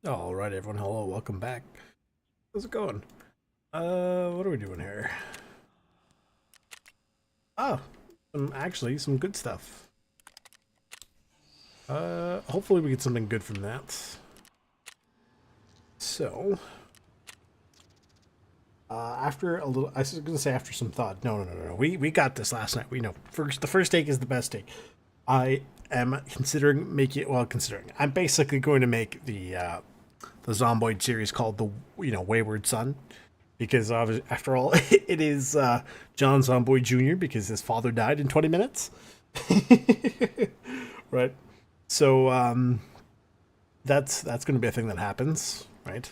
All right, everyone. Hello, welcome back. How's it going? What are we doing here? Oh, actually some good stuff. Hopefully we get something good from that. So, after a little, I was gonna say after some thought. No. We got this last night. We know the first take is the best take. I am considering making it. Well, considering I'm basically going to make the Zomboid series called the Wayward Son, because after all, it is John Zomboid Jr. because his father died in 20 minutes. Right. So that's going to be a thing that happens, right?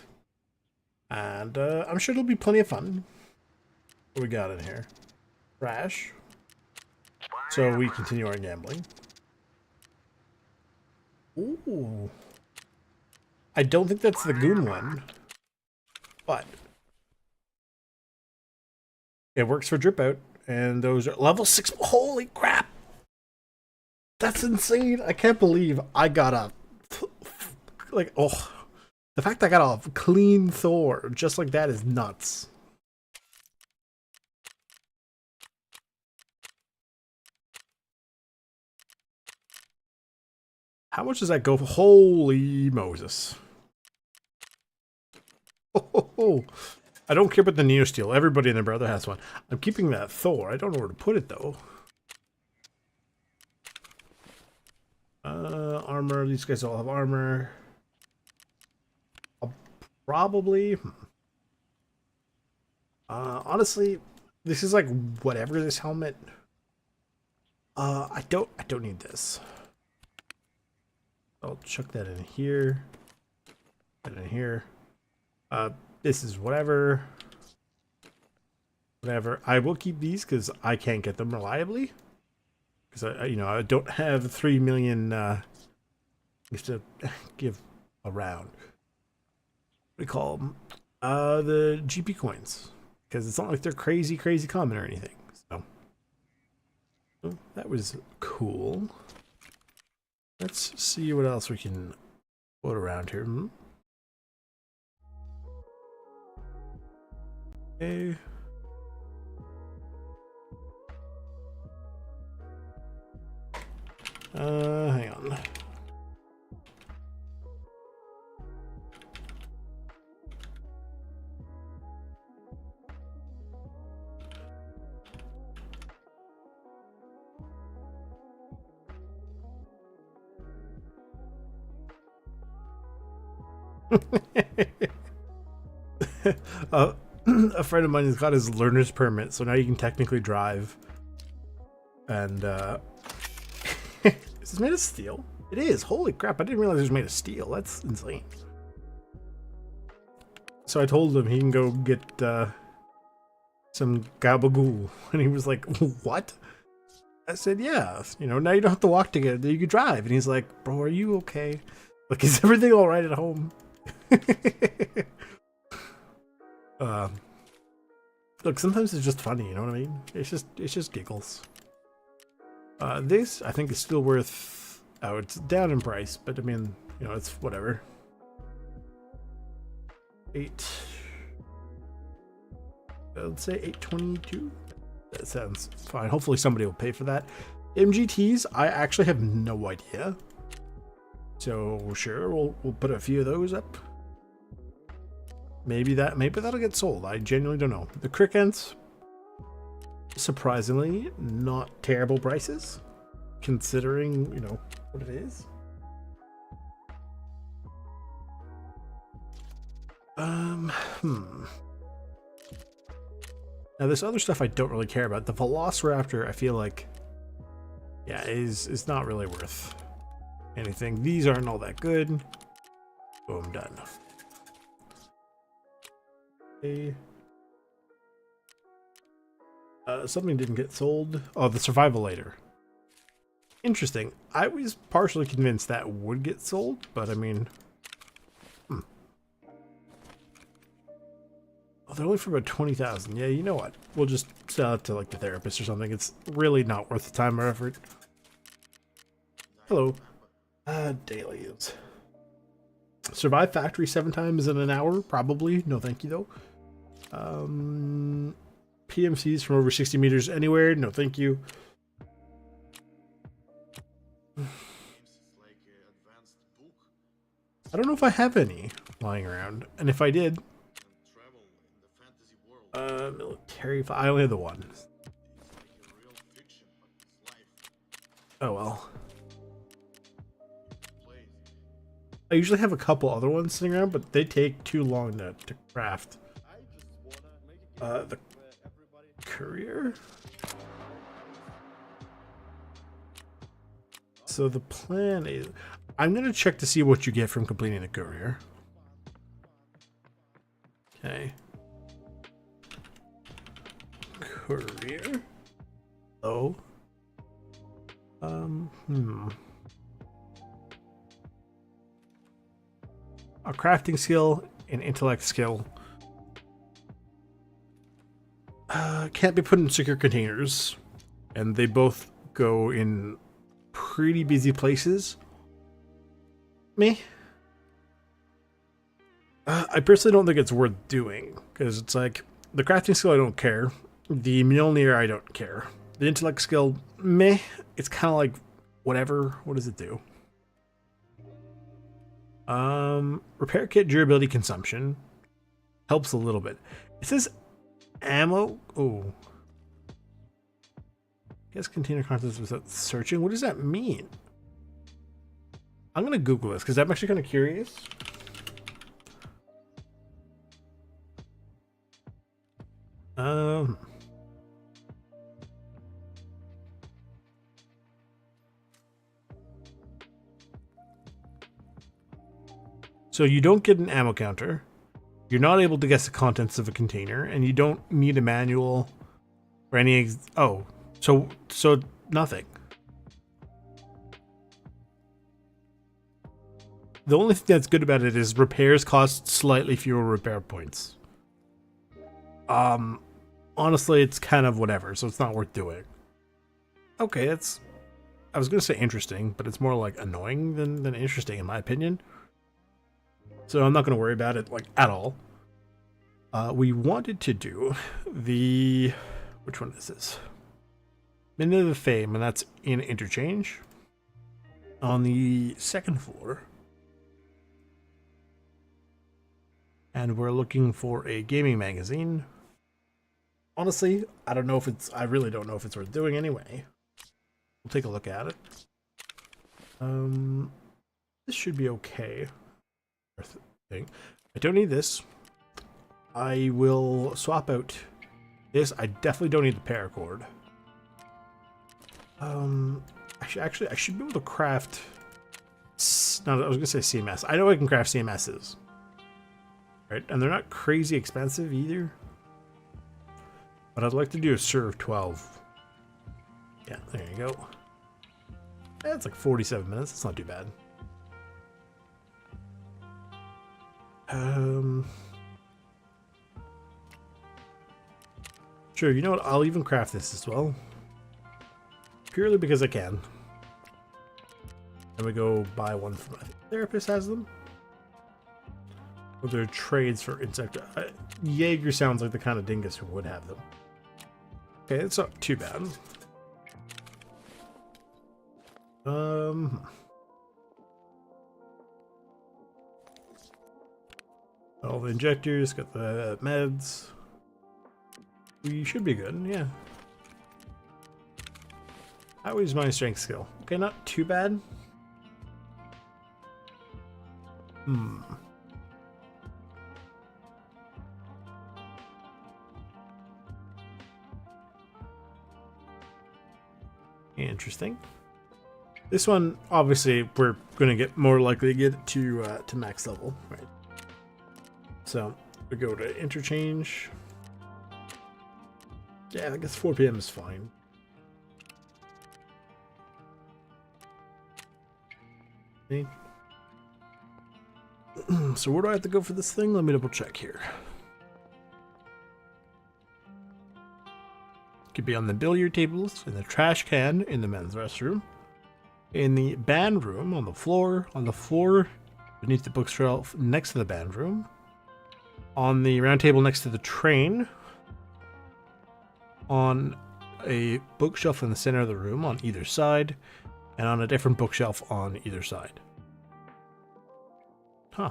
And I'm sure it'll be plenty of fun. What we got in here? Crash. So we continue our gambling. Ooh. I don't think that's the goon one, but it works for drip out, and those are level 6. Holy crap! That's insane! I can't believe I got a the fact I got a clean Thor just like that is nuts. How much does that go for? Holy Moses! Oh, I don't care about the Neo Steel. Everybody and their brother has one. I'm keeping that Thor. I don't know where to put it though. Armor. These guys all have armor. I'll probably. Honestly, this is like whatever this helmet. I don't need this. I'll chuck that in here. That in here. This is whatever. Whatever. I will keep these because I can't get them reliably. Because I don't have 3 million to give around. What do you call them? The GP coins. Because it's not like they're crazy common or anything. So that was cool. Let's see what else we can put around here. Okay. Hang on. A friend of mine has got his learner's permit, so now you can technically drive. And is this made of steel? It is. Holy crap! I didn't realize it was made of steel. That's insane. So I told him he can go get some gabagool, and he was like, "What?" I said, "Yeah. Now you don't have to walk together. You can drive." And he's like, "Bro, are you okay? Like, is everything all right at home?" Look, sometimes it's just funny, you know what I mean? It's just giggles. This I think is still worth. Oh, it's down in price, but I mean, it's whatever. 8. Let's say 822. That sounds fine. Hopefully somebody will pay for that. MGTs, I actually have no idea. So sure, we'll put a few of those up. Maybe that'll get sold. I genuinely don't know. The crickets, surprisingly, not terrible prices, considering what it is. Now this other stuff I don't really care about. The Velociraptor, I feel like, yeah, is not really worth anything. These aren't all that good. Boom, done. Okay. Something didn't get sold. Oh, the survival later. Interesting. I was partially convinced that would get sold, but I mean, oh, they're only for about 20,000. Yeah, you know what? We'll just sell it to like the therapist or something. It's really not worth the time or effort. Hello. Dailies. Survive factory 7 times in an hour? Probably. No thank you, though. PMCs from over 60 meters anywhere? No thank you. I don't know if I have any lying around. And if I did... military... I only have the one. Oh well. I usually have a couple other ones sitting around, but they take too long to craft. The courier? So the plan is... I'm going to check to see what you get from completing the courier. Okay. Courier. Oh. A crafting skill, an intellect skill. Can't be put in secure containers. And they both go in pretty busy places. Me? I personally don't think it's worth doing. Because it's like, the crafting skill I don't care. The Mjolnir I don't care. The intellect skill, meh. It's kind of like, whatever. What does it do? Repair kit durability consumption. Helps a little bit. It says ammo. Oh. Guess container contents without searching. What does that mean? I'm going to Google this because I'm actually kind of curious. So you don't get an ammo counter. You're not able to guess the contents of a container, and you don't need a manual or any. So nothing. The only thing that's good about it is repairs cost slightly fewer repair points. Honestly, it's kind of whatever, so it's not worth doing. Okay, that's... I was going to say interesting, but it's more like annoying than interesting in my opinion. So I'm not going to worry about it like at all. We wanted to do the... Which one is this? Minute of Fame, and that's in Interchange. On the second floor. And we're looking for a gaming magazine. Honestly, I don't know if it's... I really don't know if it's worth doing anyway. We'll take a look at it. This should be okay. Thing. I don't need this. I will swap out this. I definitely don't need the paracord. I should be able to craft... No, I was going to say CMS. I know I can craft CMSs. Right? And they're not crazy expensive either. But I'd like to do a serve 12. Yeah, there you go. That's like 47 minutes. It's not too bad. Sure, you know what? I'll even craft this as well. Purely because I can. Then we go buy one from... I think Therapist has them. Well, they're trades for insect... Jaeger sounds like the kind of dingus who would have them. Okay, it's not too bad. All the injectors, got the meds. We should be good, yeah. How is my strength skill? Okay, not too bad. Interesting. This one, obviously, we're going to get more likely to get to max level, right? So we go to interchange. Yeah, I guess 4 PM is fine. Okay. So where do I have to go for this thing? Let me double check here. Could be on the billiard tables, in the trash can, in the men's restroom, in the band room, on the floor beneath the bookshelf next to the band room, on the round table next to the train, on a bookshelf in the center of the room on either side, and on a different bookshelf on either side. Huh.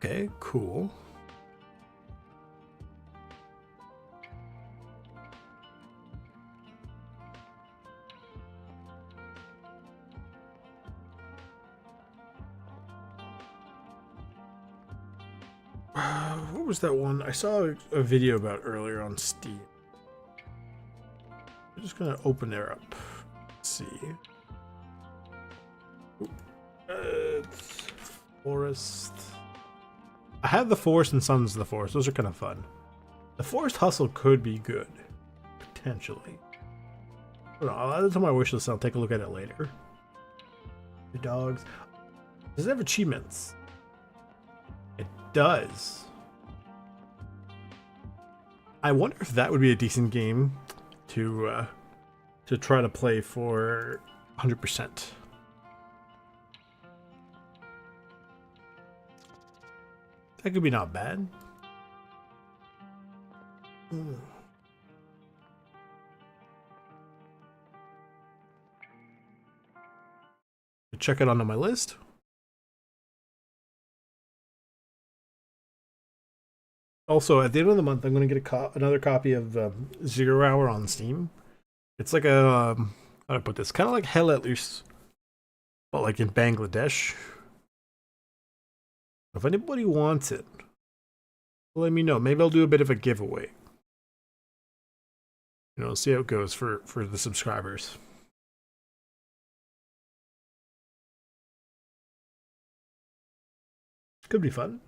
Okay, cool. What was that one? I saw a video about earlier on Steam. I'm just gonna open there up. Let's see. Forest. I have the Forest and Sons of the Forest. Those are kind of fun. The Forest Hustle could be good. Potentially. I'll add it to my wish list and I'll take a look at it later. The dogs. Does it have achievements? It does. I wonder if that would be a decent game to try to play for 100%. That could be not bad. Check it onto my list. Also, at the end of the month, I'm going to get another copy of 0 Hour on Steam. It's like a, how do I put this? Kind of like Hell Let Loose, but like in Bangladesh. If anybody wants it, let me know. Maybe I'll do a bit of a giveaway. You know, see how it goes for the subscribers. Could be fun.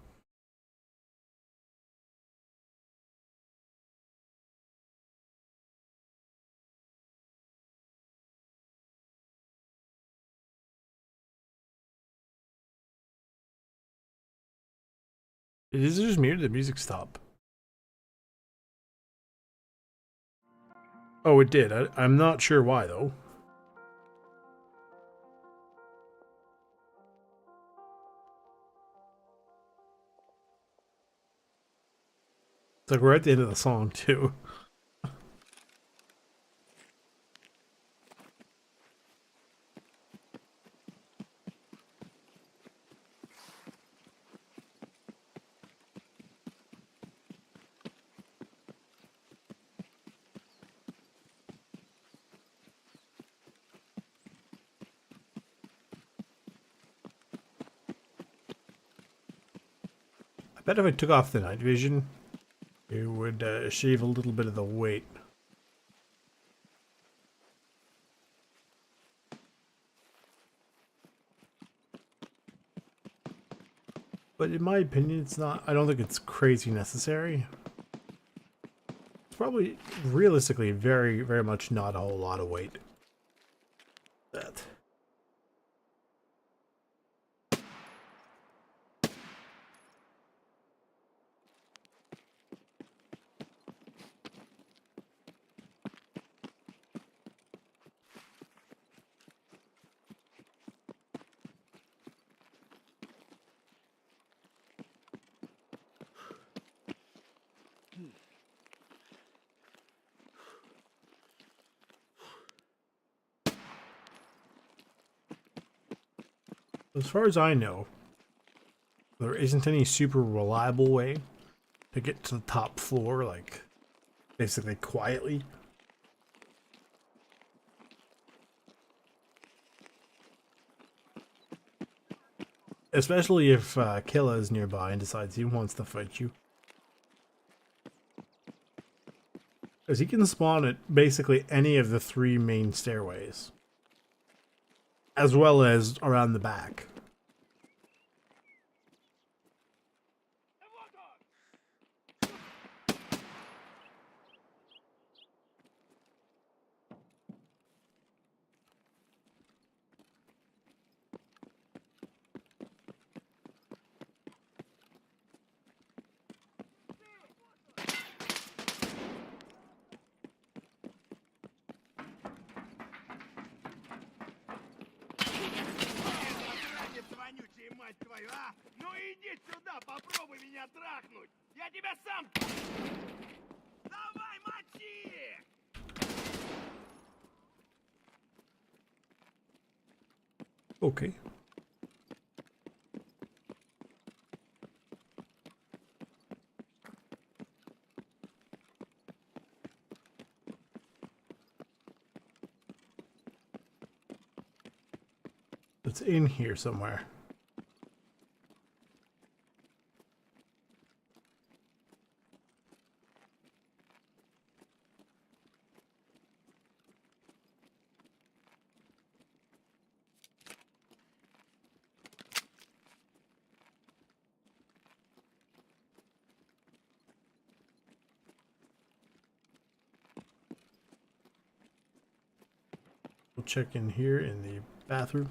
Is it just me or did the music stop? Oh, it did. I'm not sure why, though. It's like we're at the end of the song, too. I bet if I took off the night vision, it would shave a little bit of the weight. But in my opinion, it's not. I don't think it's crazy necessary. It's probably realistically very, very much not a whole lot of weight. That. As far as I know, there isn't any super reliable way to get to the top floor, like, basically quietly. Especially if Killa is nearby and decides he wants to fight you. Because he can spawn at basically any of the 3 main stairways. As well as around the back. мать твою, а? Ну иди сюда, попробуй меня трахнуть! Я тебя сам... Давай, мочи! Okay. It's in here somewhere. We'll check in here in the bathroom.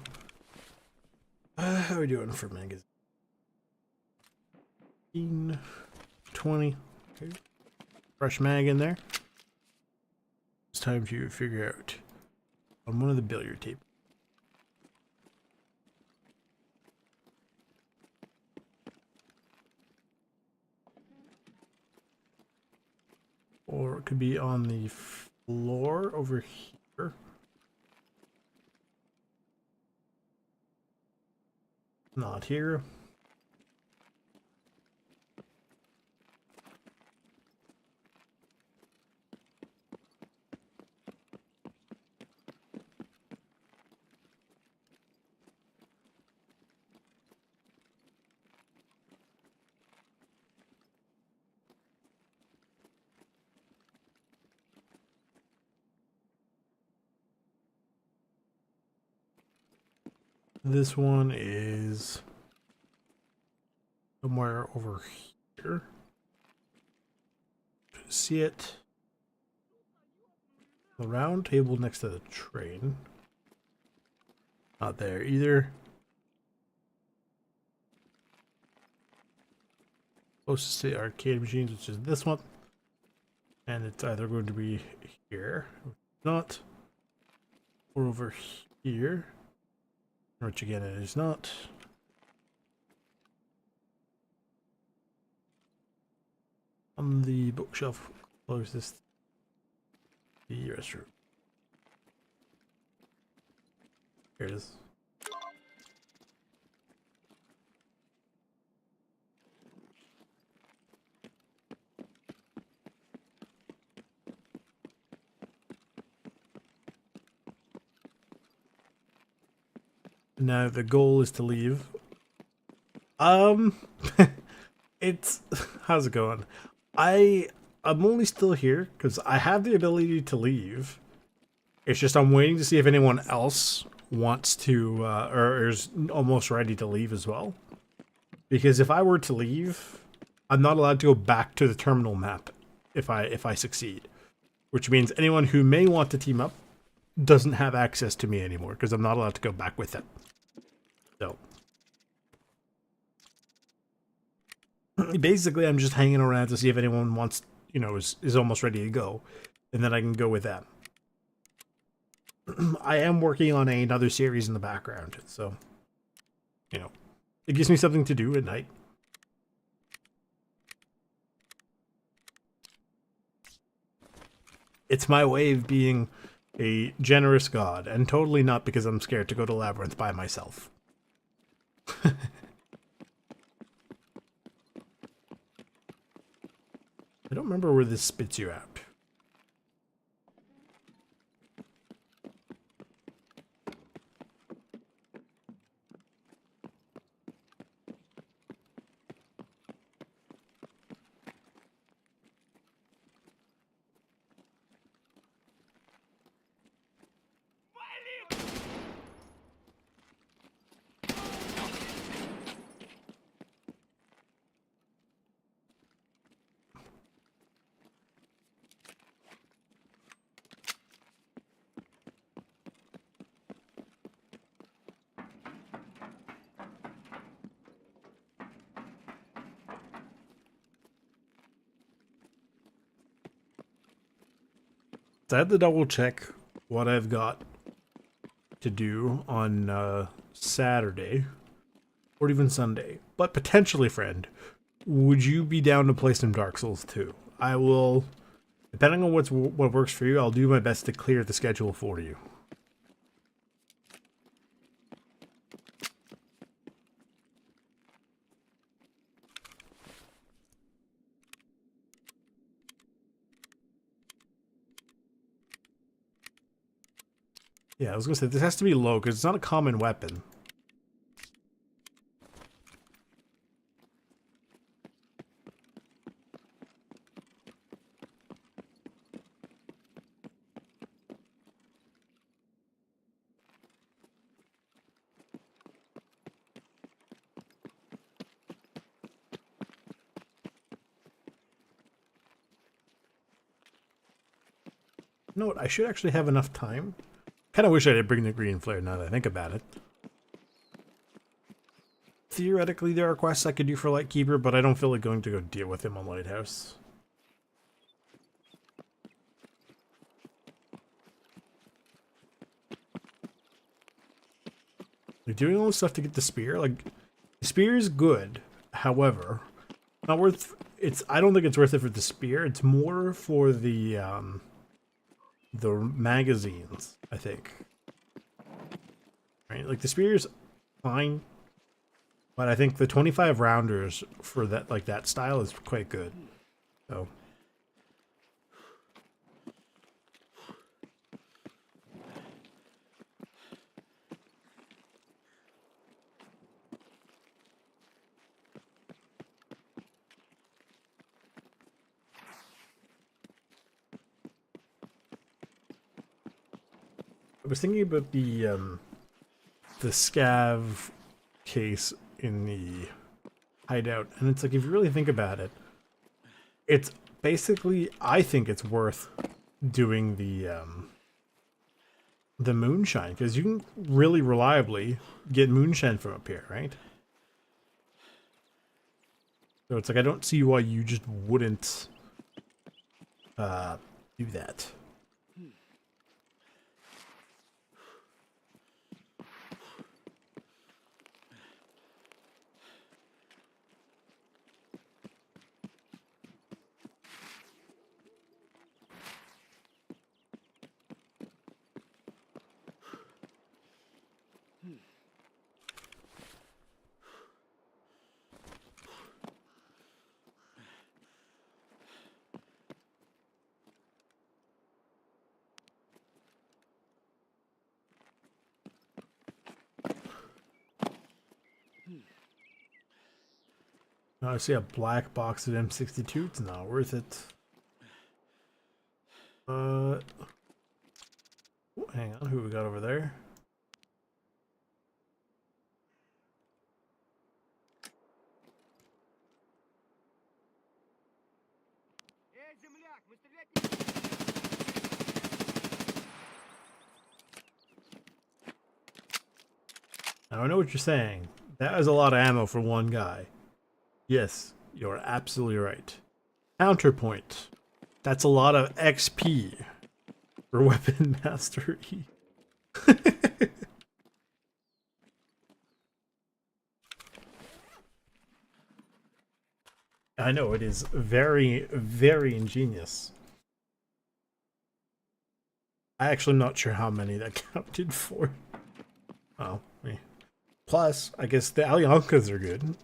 How are we doing for magazine? 20. Okay. Fresh mag in there. It's time to figure out on one of the billiard tables. Or it could be on the floor over here. Not here. This one is somewhere over here. See it? The round table next to the train. Not there either. Closest to arcade machines, which is this one. And it's either going to be here, not, or over here. Which again, it is not. On the bookshelf closest to the restroom. Here it is. Now the goal is to leave. It's how's it going? I'm only still here because I have the ability to leave. It's just I'm waiting to see if anyone else wants to or is almost ready to leave as well. Because if I were to leave, I'm not allowed to go back to the terminal map if I succeed. Which means anyone who may want to team up doesn't have access to me anymore because I'm not allowed to go back with it. So basically I'm just hanging around to see if anyone wants, you know, is almost ready to go, and then I can go with that. I am working on another series in the background, so you know, it gives me something to do at night. It's my way of being a generous god, and totally not because I'm scared to go to Labyrinth by myself. I don't remember where this spits you out. So I had to double check what I've got to do on Saturday. or even Sunday. But potentially, friend, would you be down to play some Dark Souls 2? I will, depending on what works for you, I'll do my best to clear the schedule for you. Yeah, I was gonna say, this has to be low, because it's not a common weapon. You know what, I should actually have enough time. Kind of wish I did bring the green flare now that I think about it. Theoretically, there are quests I could do for Lightkeeper, but I don't feel like going to go deal with him on Lighthouse. Like, doing all this stuff to get the spear, like, the spear is good, however, not worth, I don't think it's worth it for the spear, it's more for the magazines, I think. Right, like, the spear's fine, but I think the 25 rounders for that, like, that style is quite good. So I was thinking about the scav case in the hideout, and it's like, if you really think about it, it's basically, I think it's worth doing the moonshine, because you can really reliably get moonshine from up here, right? So it's like, I don't see why you just wouldn't do that. Now I see a black box at M62. It's not worth it. Hang on. Who we got over there? Земляк, мы стрелять не... Now I know what you're saying. That is a lot of ammo for one guy. Yes, you're absolutely right. Counterpoint. That's a lot of XP for weapon mastery. I know, it is very, very ingenious. I actually am not sure how many that counted for. Oh, me. Plus, I guess the Alyankas are good.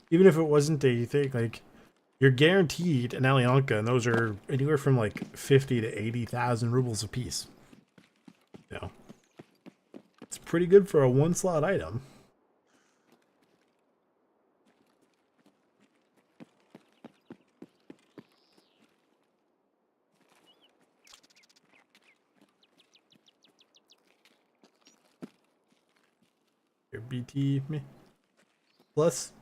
Even if it wasn't a thing, like, you're guaranteed an Alyanka, and those are anywhere from like 50 to 80,000 rubles a piece. You know, it's pretty good for a one-slot item. Your BT, me. Plus,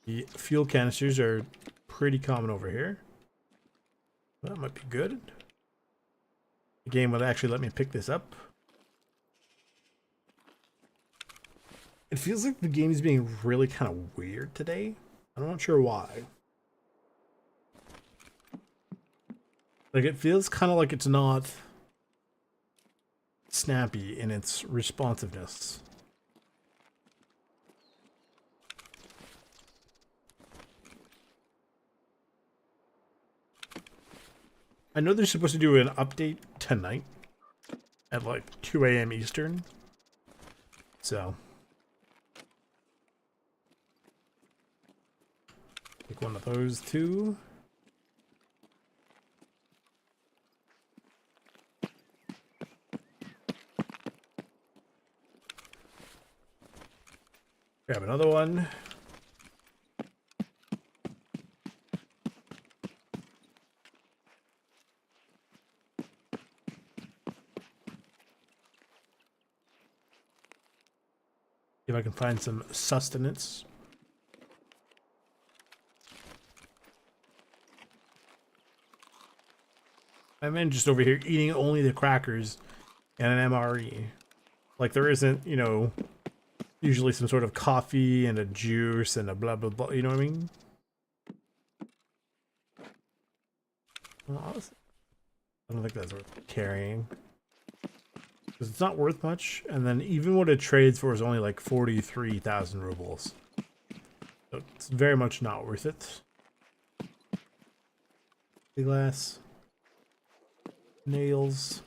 the fuel canisters are pretty common over here. That might be good. The game would actually let me pick this up. It feels like the game is being really kind of weird today. I'm not sure why. Like, it feels kind of like it's not snappy in its responsiveness. I know they're supposed to do an update tonight at like 2 a.m. Eastern. So, take one of those too. Grab another one. See if I can find some sustenance. I'm in just over here eating only the crackers and an MRE. Like there isn't, you know, usually some sort of coffee and a juice and a blah blah blah. You know what I mean? Well, I don't think that's worth carrying. Because it's not worth much. And then even what it trades for is only like 43,000 rubles. So it's very much not worth it. Glass. Nails.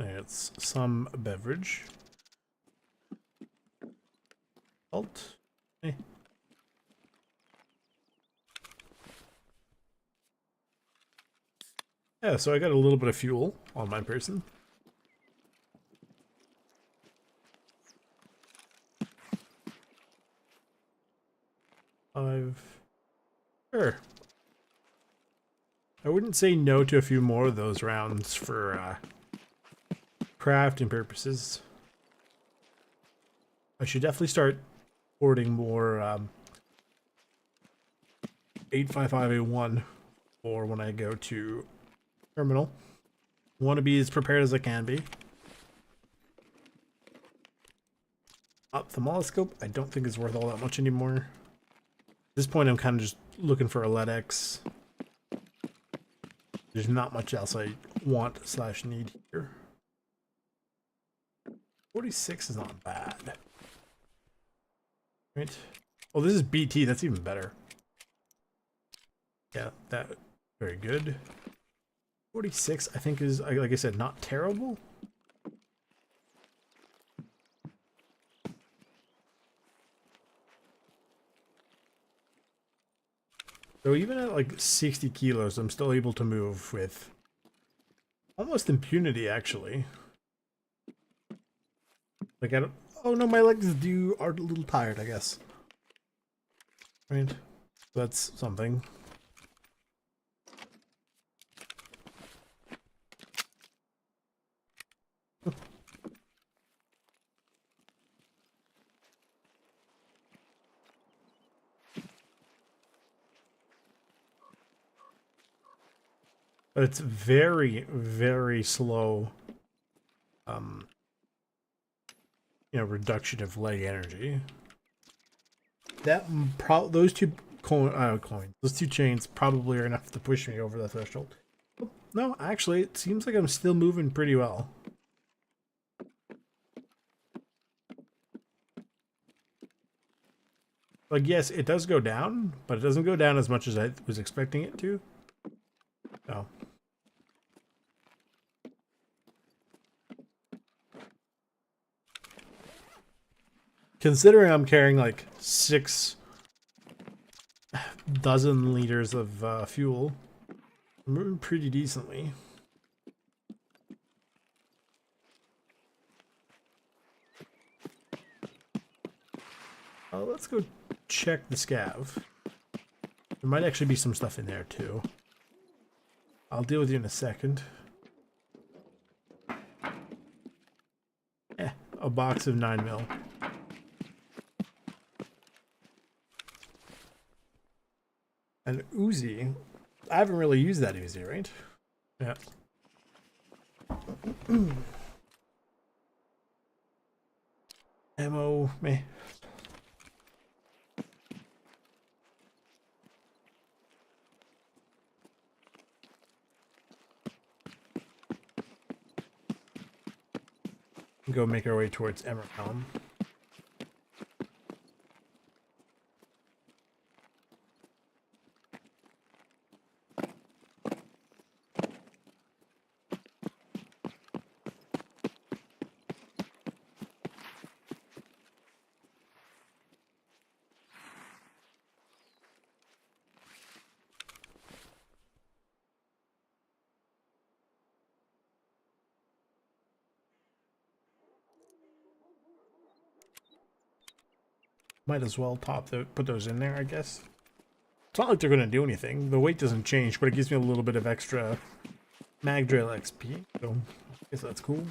It's some beverage. Salt. Eh. Yeah, so I got a little bit of fuel on my person. Sure. I wouldn't say no to a few more of those rounds for crafting purposes. I should definitely start hoarding more 855A1 for when I go to terminal. Want to be as prepared as I can be. Ophthalmoscope, I don't think is worth all that much anymore. At this point, I'm kind of just looking for a LEDX. There's not much else I want / need here. 46 is not bad. Right? Oh, this is BT. That's even better. Yeah, that very good. 46, I think is, like I said, not terrible. So even at like 60 kilos, I'm still able to move with almost impunity, actually. Like I don't. Oh no, my legs are a little tired, I guess. Right. That's something. But it's very, very slow. You know, reduction of leg energy. That those two coins, those two chains probably are enough to push me over the threshold. No, actually, it seems like I'm still moving pretty well. Like, yes, it does go down, but it doesn't go down as much as I was expecting it to. So. Considering I'm carrying like 6 dozen liters of fuel, I'm moving pretty decently. Let's go check the scav. There might actually be some stuff in there too. I'll deal with you in a second. A box of 9mm. An Uzi. I haven't really used that Uzi, right? Yeah. Ammo, meh. Go make our way towards Emercom. Might as well put those in there, I guess. It's not like they're going to do anything. The weight doesn't change, but it gives me a little bit of extra mag drill XP. So I guess that's cool.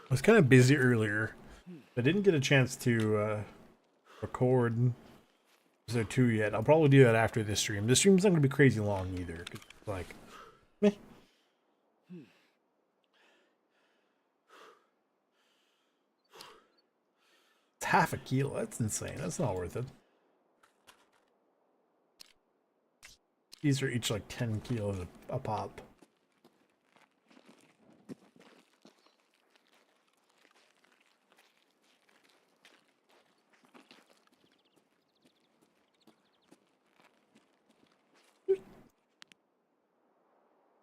I was kind of busy earlier. I didn't get a chance to record episode 2 yet. I'll probably do that after this stream. This stream's not going to be crazy long either. Like, meh. It's half a kilo. That's insane. That's not worth it. These are each like 10 kilos a pop.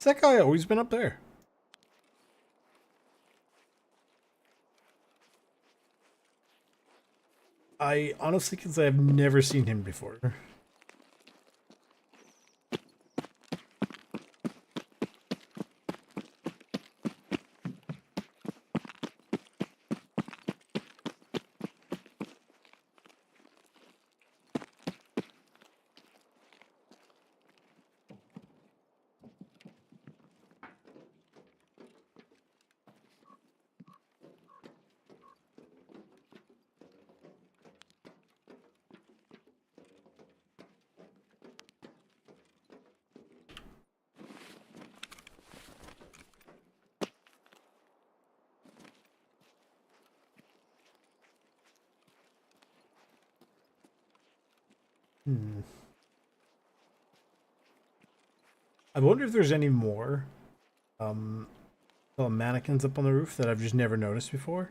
Has that guy always been up there? I honestly can say I've never seen him before. I wonder if there's any more mannequins up on the roof that I've just never noticed before.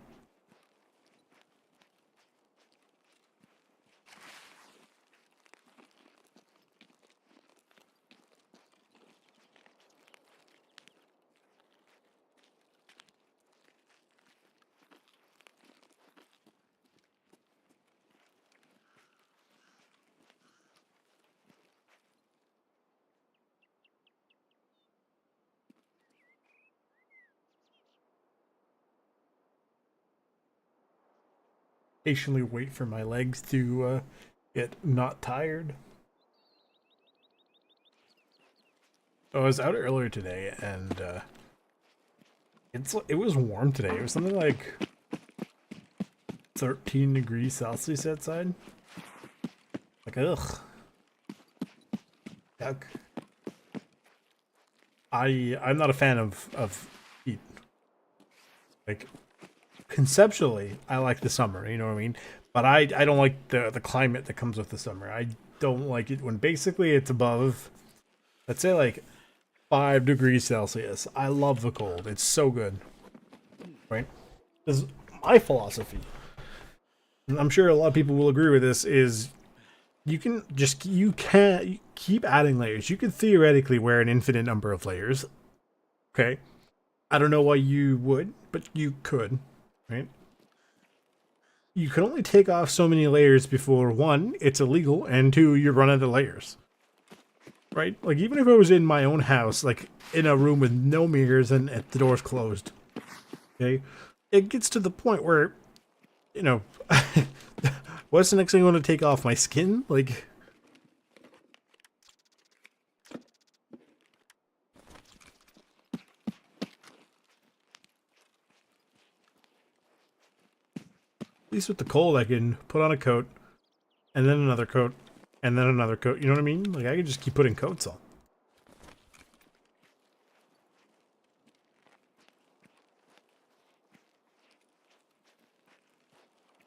Patiently wait for my legs to get not tired. I was out earlier today and it was warm today. It was something like 13 degrees Celsius outside. Like, ugh. Yuck. I'm not a fan of heat. Like, conceptually, I like the summer, you know what I mean? But I don't like the climate that comes with the summer. I don't like it when basically it's above, let's say like 5 degrees Celsius. I love the cold. It's so good. Right? This is my philosophy. And I'm sure a lot of people will agree with this, is you can't keep adding layers. You could theoretically wear an infinite number of layers. Okay? I don't know why you would, but you could. Right? You can only take off so many layers before, one, it's illegal, and two, you run out of layers. Right? Like, even if I was in my own house, like, in a room with no mirrors and the door's closed, okay, it gets to the point where, you know, what's the next thing I want to take off? My skin? Like, at least with the cold, I can put on a coat, and then another coat, and then another coat. You know what I mean? Like, I can just keep putting coats on.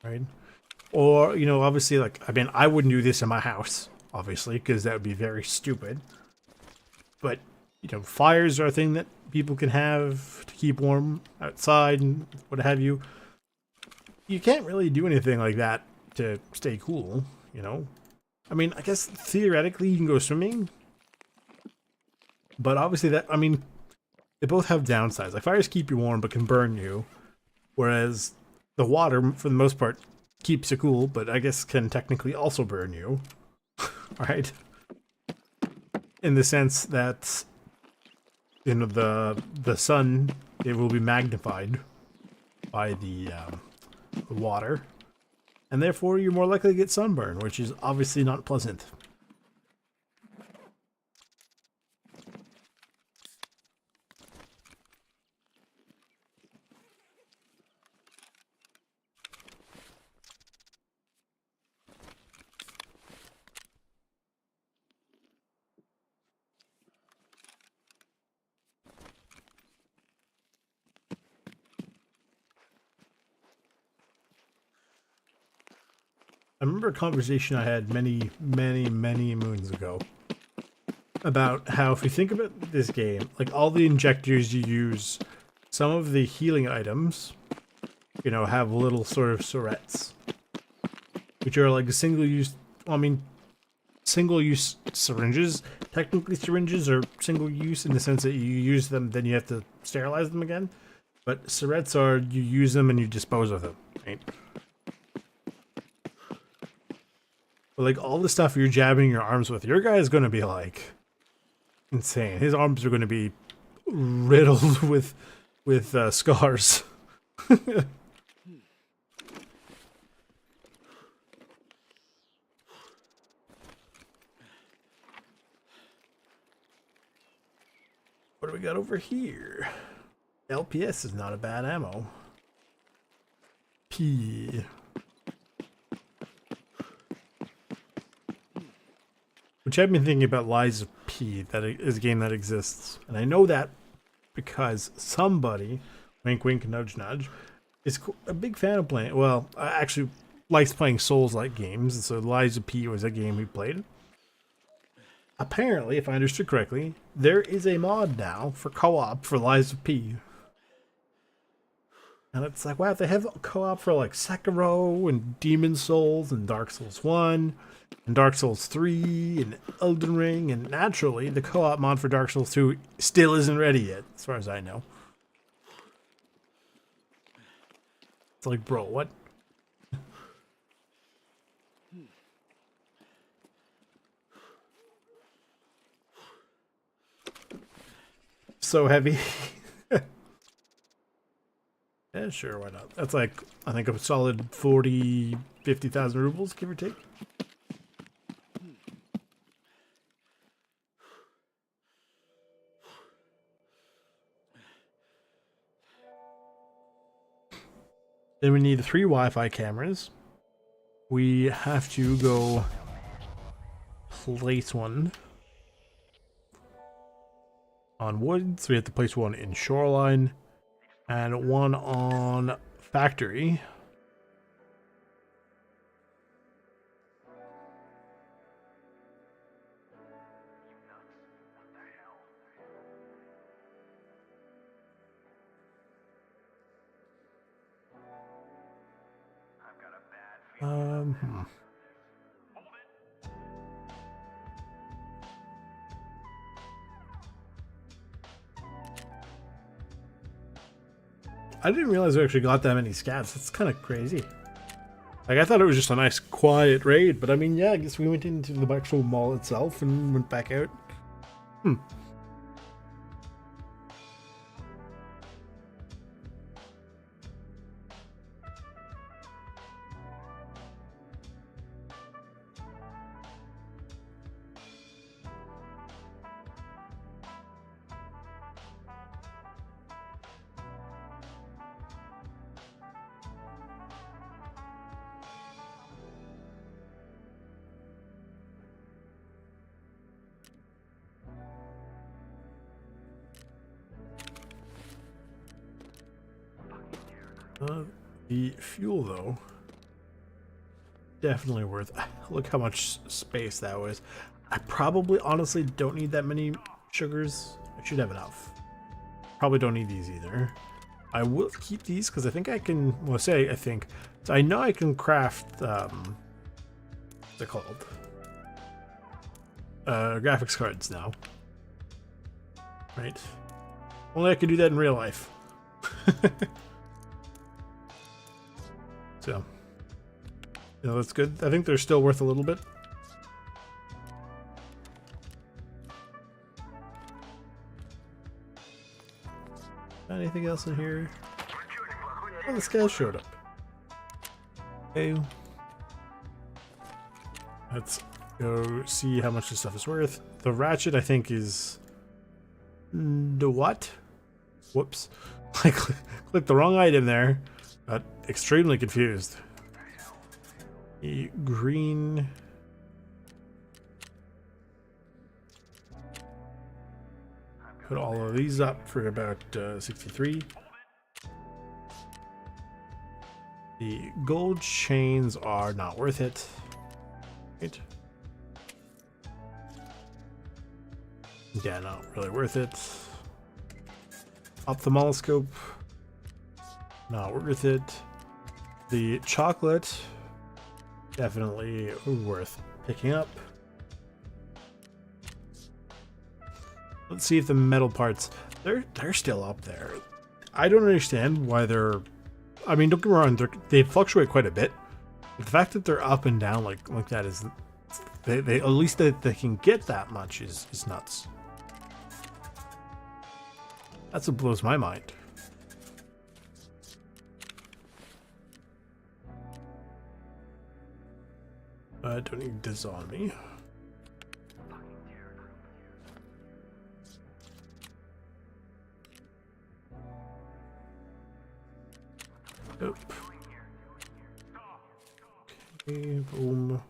Right? Or, you know, obviously, like, I mean, I wouldn't do this in my house, obviously, because that would be very stupid. But, you know, fires are a thing that people can have to keep warm outside and what have you. You can't really do anything like that to stay cool, you know? I mean, I guess theoretically you can go swimming. But obviously that, I mean, they both have downsides. Like, fires keep you warm but can burn you. Whereas the water, for the most part, keeps you cool, but I guess can technically also burn you. Right? In the sense that, you know, the sun, it will be magnified by the water. And therefore you're more likely to get sunburn, which is obviously not pleasant. I remember a conversation I had many moons ago about how if you think about this game, like all the injectors you use, some of the healing items, you know, have little sort of syrettes, which are like single-use, well, I mean, single-use syringes. Technically syringes are single-use in the sense that you use them, then you have to sterilize them again. But syrettes are, you use them and you dispose of them, right? But like all the stuff you're jabbing your arms with, your guy is going to be like insane. His arms are going to be riddled with scars. What do we got over here? LPS is not a bad ammo. P. Which I've been thinking about Lies of P, that is a game that exists. And I know that because somebody, wink wink nudge nudge, is a big fan of playing, well, actually likes playing Souls-like games. So Lies of P was a game we played. Apparently, if I understood correctly, there is a mod now for co-op for Lies of P. And it's like, wow, they have co-op for like Sekiro and Demon Souls and Dark Souls 1 and Dark Souls 3 and Elden Ring, and naturally the co-op mod for Dark Souls 2 still isn't ready yet, as far as I know. It's like, bro, what? So heavy. Yeah, sure, why not? That's like, I think a solid 40, 50,000 rubles, give or take. Then we need 3 Wi-Fi cameras. We have to go place one on wood, so we have to place one in shoreline and one on factory. Hmm. I didn't realize we actually got that many scabs. That's kind of crazy. Like, I thought it was just a nice, quiet raid, but I mean, yeah, I guess we went into the actual mall itself and went back out. Hmm. The fuel, though. definitely worth. Look how much space that was. I probably honestly don't need that many sugars. I should have enough. Probably don't need these either. I will keep these because I think I can. Well, say I think. So I know I can craft. What's it called? Graphics cards now. Right. Only I could do that in real life. So, you know, that's good. I think they're still worth a little bit. Anything else in here? Oh, the scale showed up. Okay. Let's go see how much this stuff is worth. The ratchet, I think, is... The what? Whoops. I clicked the wrong item there. Got extremely confused. The green... Put all of these up for about 63. The gold chains are not worth it. Right. Yeah, not really worth it. Ophthalmoscope, not worth it. The chocolate, definitely worth picking up. Let's see if the metal parts, they're still up there. I don't understand why they're, I mean, don't get me wrong, they fluctuate quite a bit. But the fact that they're up and down like that is, they at least that they can get that much is nuts. That's what blows my mind. I don't need this on me. Nope. Okay, boom.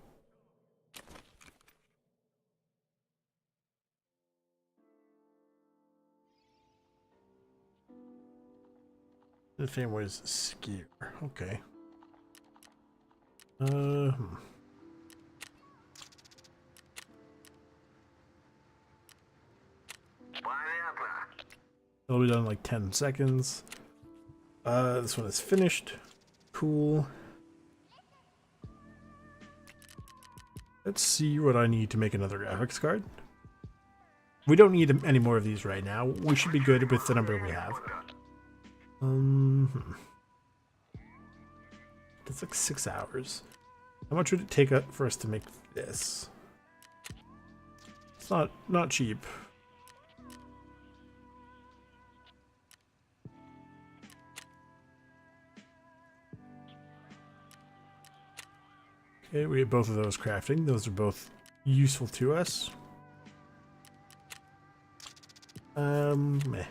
The thing was skier. Okay. It'll be done in like 10 seconds. This one is finished. Cool. Let's see what I need to make another graphics card. We don't need any more of these right now. We should be good with the number we have. It's like 6 hours. How much would it take for us to make this? It's not cheap. Okay, we have both of those crafting. Those are both useful to us. Meh.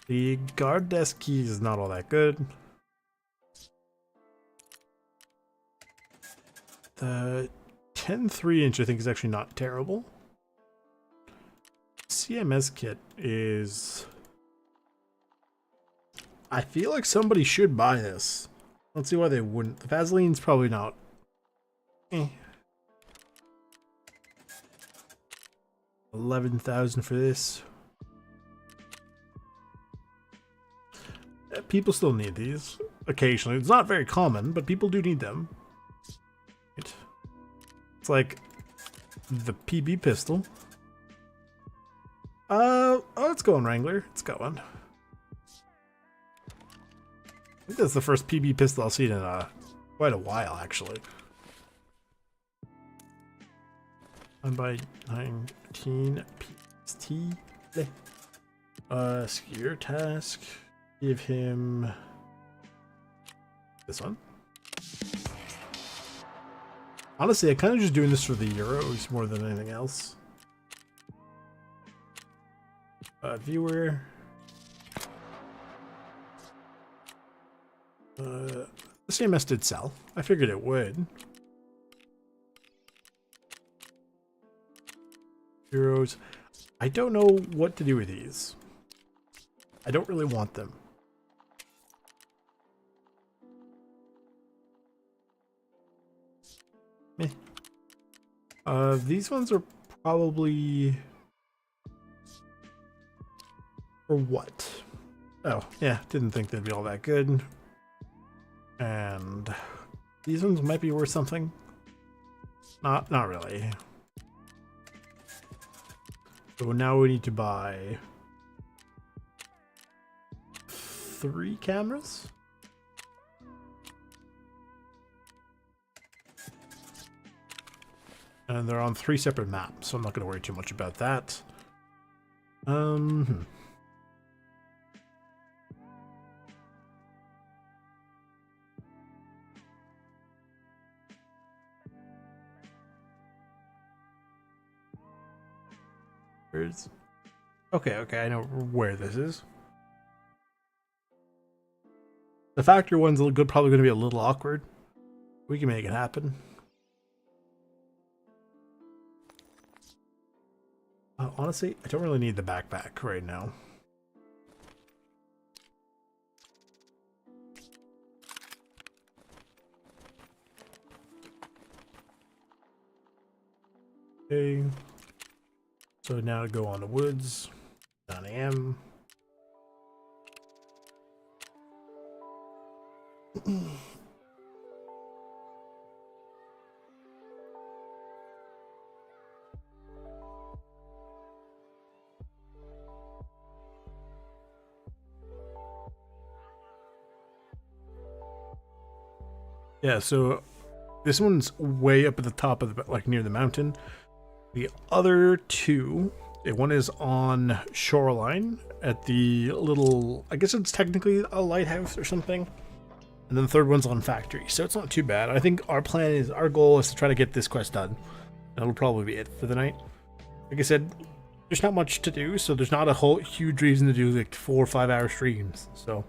The guard desk key is not all that good. The 10 3-inch I think is actually not terrible. CMS kit is... I feel like somebody should buy this. Let's see why they wouldn't. The Vaseline's probably not. 11,000 for this. People still need these occasionally. It's not very common, but people do need them. It's like the PB pistol. Oh, it's going Wrangler. It's going. I think that's the first PB pistol I've seen in quite a while, actually. 1x19 PST. Skier task. Give him this one. Honestly, I'm kind of just doing this for the euros more than anything else. Viewer. The CMS did sell. I figured it would. Euros. I don't know what to do with these. I don't really want them. These ones are probably for what? Oh, yeah, didn't think they'd be all that good. And these ones might be worth something. Not really. So now we need to buy 3 cameras. And they're on 3 separate maps, so I'm not going to worry too much about that. Where's... Okay, I know where this is. The factory one's probably going to be a little awkward. We can make it happen. Honestly, I don't really need the backpack right now. Okay. So now to go on the woods. 9 a.m. Yeah, so this one's way up at the top of the, like near the mountain. The other 2, one is on shoreline at the little, I guess it's technically a lighthouse or something. And then the third one's on factory, so it's not too bad. I think our goal is to try to get this quest done. That'll probably be it for the night. Like I said, there's not much to do, so there's not a whole huge reason to do like 4 or 5 hour streams. So.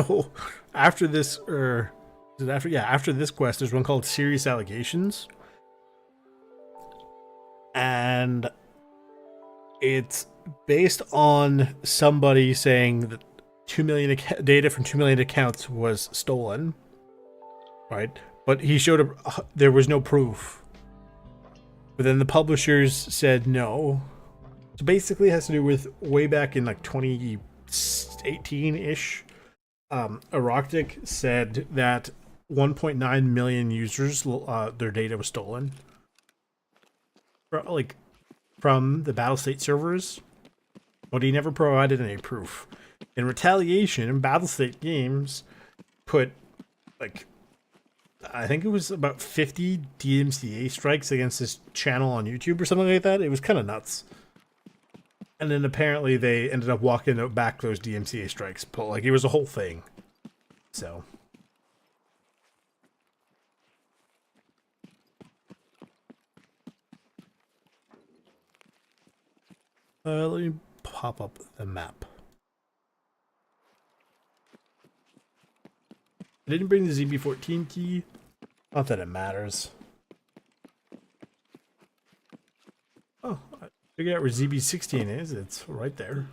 Oh, after this, or is it after? Yeah, after this quest, there's one called Serious Allegations, and it's based on somebody saying that 2 million data from 2 million accounts was stolen, right? But he showed there was no proof. But then the publishers said no. So basically, it has to do with way back in like 2018-ish. Eroctic said that 1.9 million users, their data was stolen, like from the Battlestate servers, but he never provided any proof. In retaliation, Battlestate Games put like, I think it was about 50 DMCA strikes against his channel on YouTube or something like that. It was kind of nuts. And then apparently they ended up walking back those DMCA strikes, but like it was a whole thing. So. Let me pop up the map. I didn't bring the ZB14 key. Not that it matters. Oh, I figured out where ZB16 is. It's right there.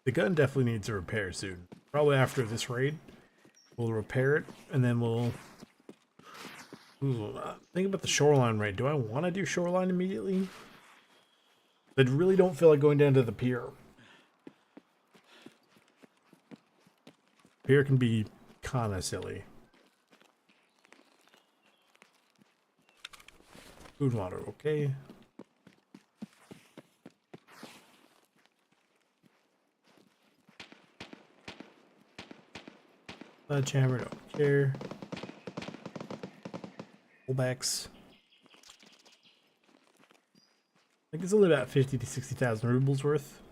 The gun definitely needs a repair soon. Probably after this raid, we'll repair it, and then we'll... think about the shoreline raid. Do I want to do shoreline immediately? I really don't feel like going down to the pier. Pier can be kind of silly. Food and water, okay. Sledgehammer, don't care. Fullbacks. I think it's only about 50 to 60,000 rubles worth.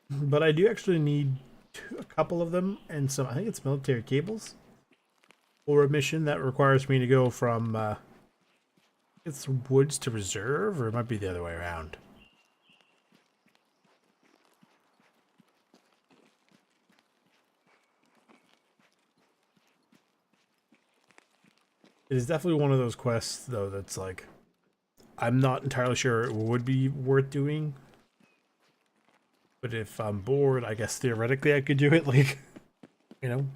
But I do actually need a couple of them and some, I think it's military cables. For a mission that requires me to go from, it's woods to reserve, or it might be the other way around. It is definitely one of those quests, though, that's like, I'm not entirely sure it would be worth doing. But if I'm bored, I guess theoretically I could do it, like, you know?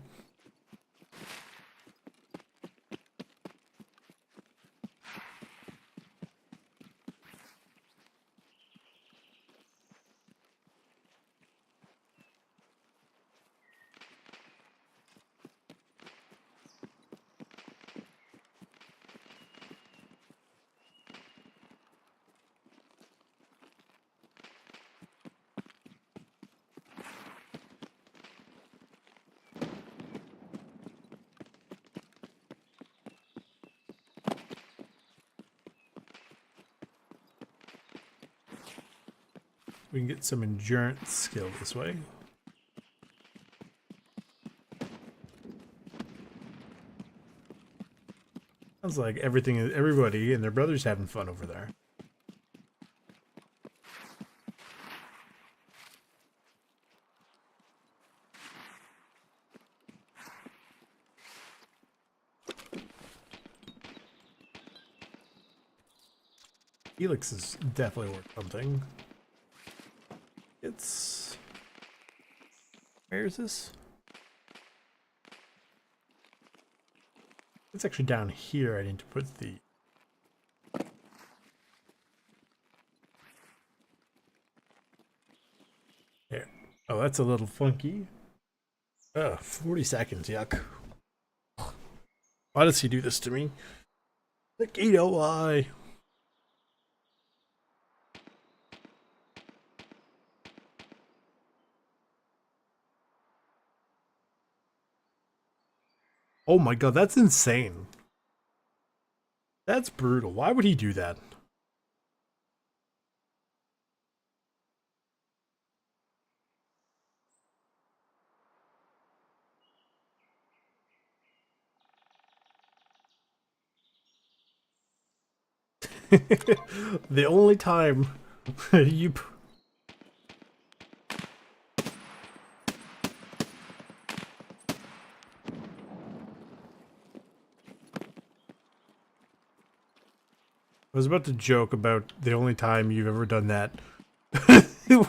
We can get some endurance skill this way. Sounds like everybody and their brothers having fun over there. Helix is definitely worth something. It's... Where is this? It's actually down here. I need to put the... Here. Oh, that's a little funky. 40 seconds, yuck. Why does he do this to me? Nikito, why? Oh my god, that's insane. That's brutal. Why would he do that? The only time you... I was about to joke about the only time you've ever done that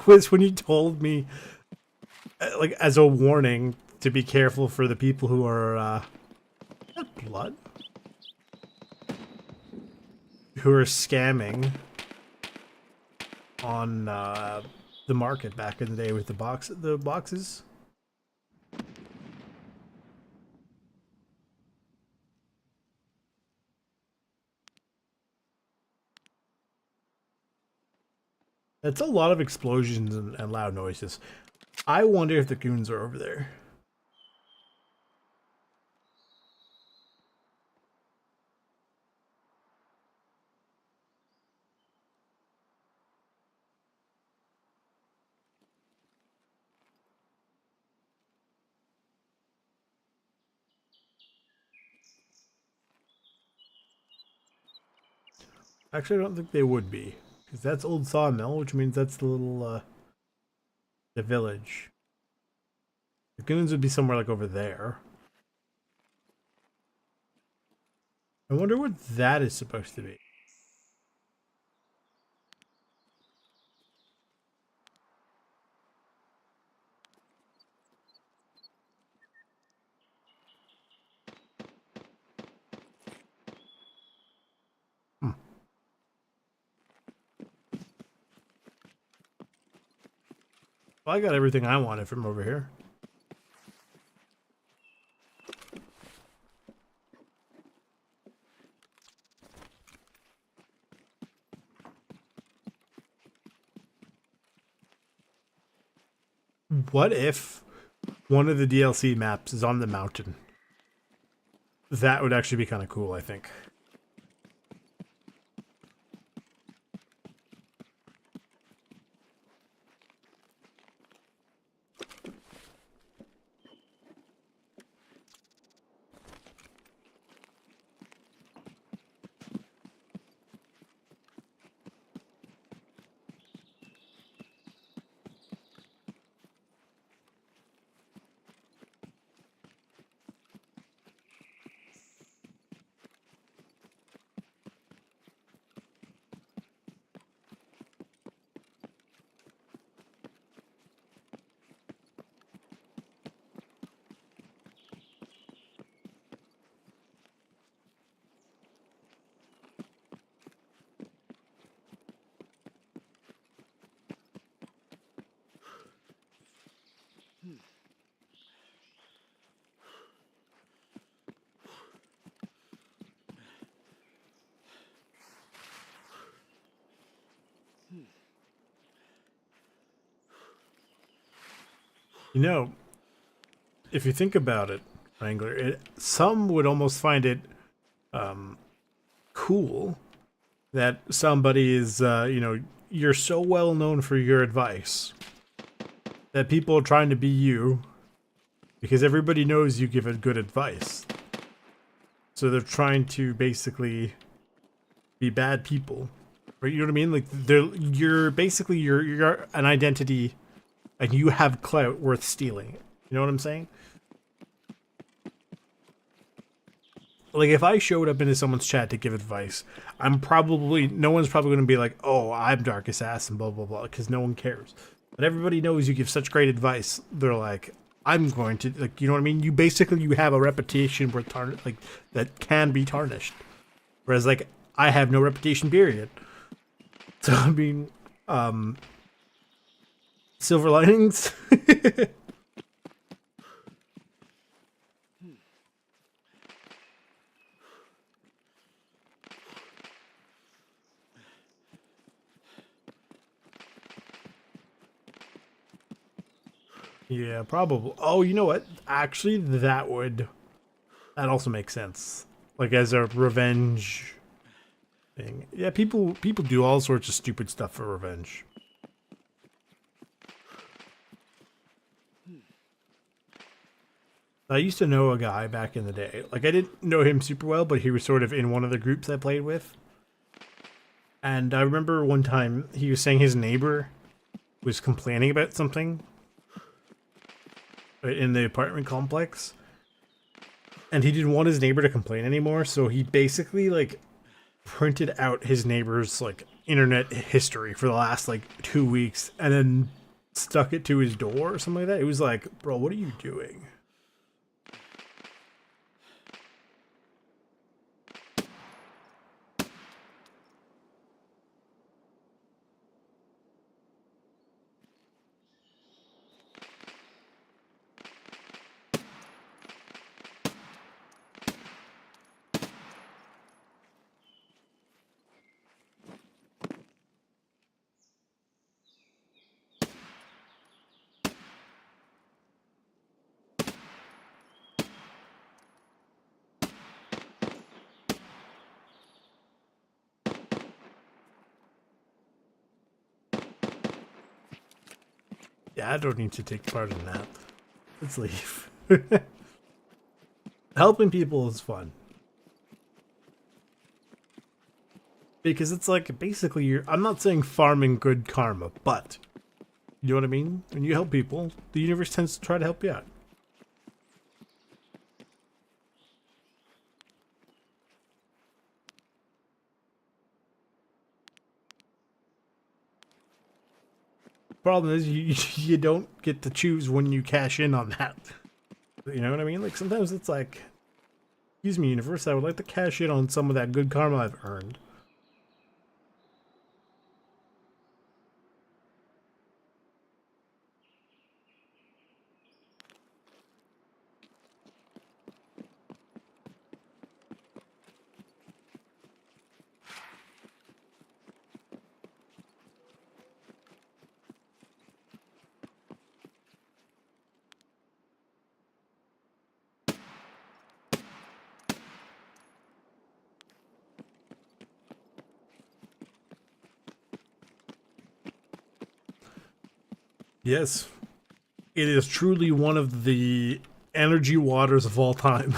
was when you told me, like, as a warning to be careful for the people who are, is that blood? Who are scamming on, the market back in the day with the boxes. It's a lot of explosions and loud noises. I wonder if the goons are over there. Actually, I don't think they would be. Because that's Old Sawmill, which means that's the little, the village. The goons would be somewhere like over there. I wonder what that is supposed to be. Hmm. Well, I got everything I wanted from over here. What if one of the DLC maps is on the mountain? That would actually be kind of cool, I think. You know, if you think about it, Wrangler, some would almost find it cool that somebody is, you're so well known for your advice that people are trying to be you because everybody knows you give it good advice. So they're trying to basically be bad people, right? You know what I mean? Like you're basically you're an identity, and you have clout worth stealing. You know what I'm saying? Like if I showed up into someone's chat to give advice, no one's probably going to be like, "Oh, I'm Dark Assassin," blah blah blah, because no one cares. But everybody knows you give such great advice. They're like, "I'm going to," like, you know what I mean? You have a reputation worth like that can be tarnished. Whereas like I have no reputation, period. So I mean, silver linings. Yeah, probably. Oh, you know what? Actually, that also makes sense. Like as a revenge thing. Yeah, people do all sorts of stupid stuff for revenge. I used to know a guy back in the day. Like I didn't know him super well, but he was sort of in one of the groups I played with. And I remember one time he was saying his neighbor was complaining about something in the apartment complex. And he didn't want his neighbor to complain anymore, so he basically like printed out his neighbor's like internet history for the last like 2 weeks and then stuck it to his door or something like that. It was like, bro, what are you doing? Yeah, I don't need to take part in that. Let's leave. Helping people is fun. Because it's like, basically, I'm not saying farming good karma, but, you know what I mean? When you help people, the universe tends to try to help you out. Problem is, you don't get to choose when you cash in on that. You know what I mean? Like, sometimes it's like, excuse me, universe, I would like to cash in on some of that good karma I've earned. Yes, it is truly one of the energy waters of all time.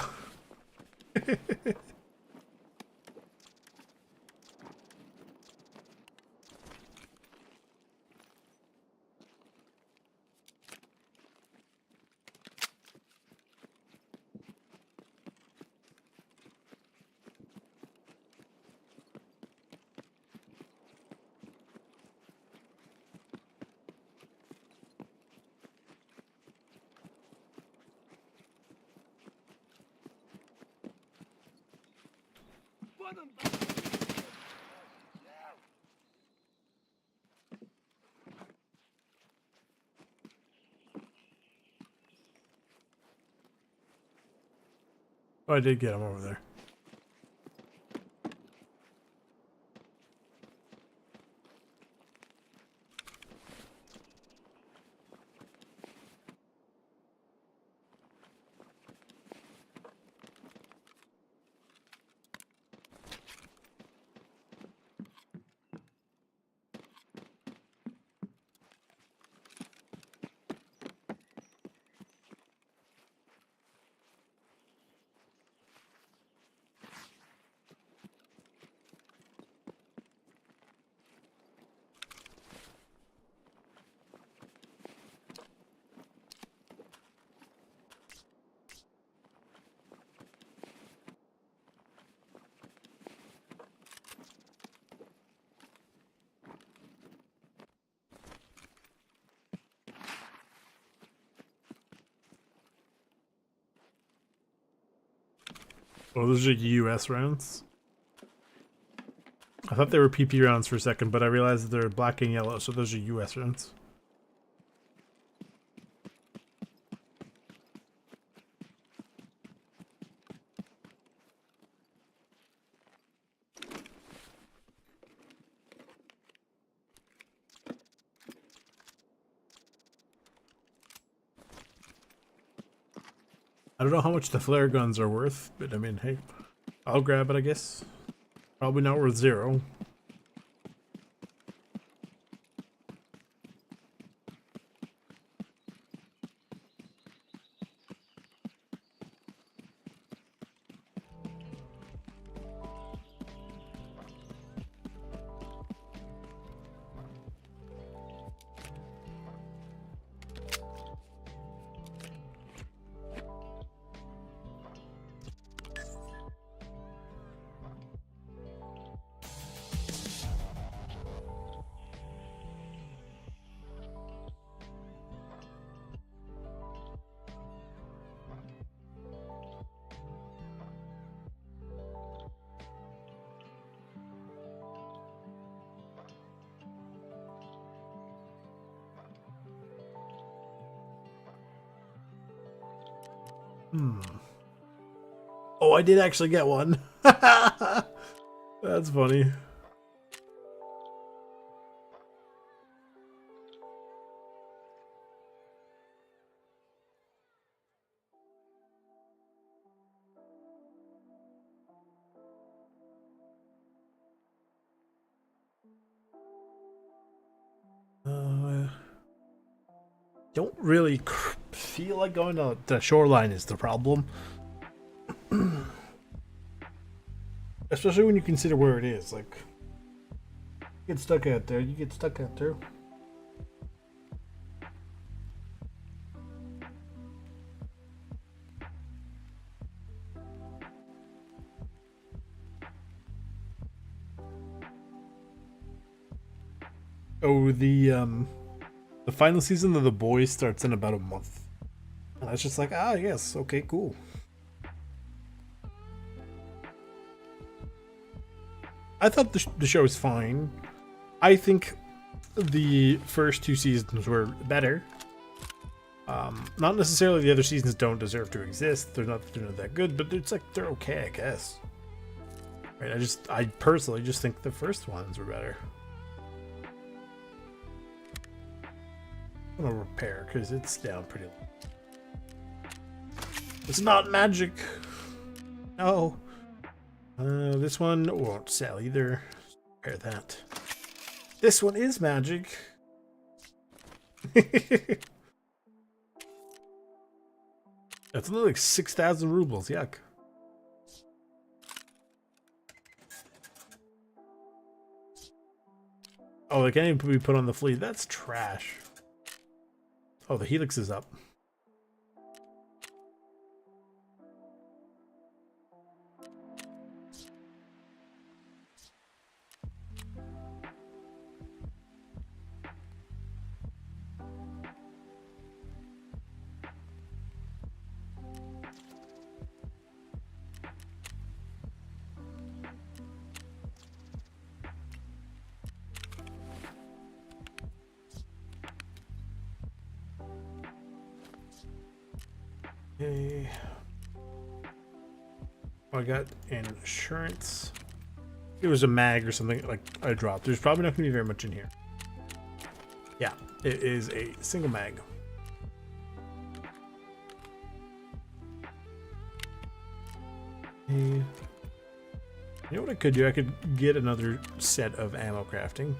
Вот он. Oh, I did get him over there. Oh, those are US rounds? I thought they were PP rounds for a second, but I realized that they're black and yellow, so those are US rounds. I don't know how much the flare guns are worth, but I mean, hey, I'll grab it, I guess. Probably not worth 0. Oh, I did actually get one. That's funny. Don't really feel like going to the shoreline is the problem. Especially when you consider where it is. Like, you get stuck out there, you get stuck out there. Oh, the final season of The Boys starts in about a month. And I was just like, ah, yes, okay, cool. I thought the show was fine. I think the first 2 seasons were better. Not necessarily the other seasons don't deserve to exist. They're not that good, but it's like they're okay, I guess. Right? I personally just think the first ones were better. I'm gonna repair because it's down pretty low. It's not magic. No. This one won't sell either. Repair that. This one is magic. That's only like 6,000 rubles. Yuck. Oh, they can't even be put on the fleet. That's trash. Oh, the helix is up. Okay. I got insurance. It was a mag or something like I dropped. There's probably not going to be very much in here. Yeah, it is a single mag. You know what I could do? I could get another set of ammo crafting.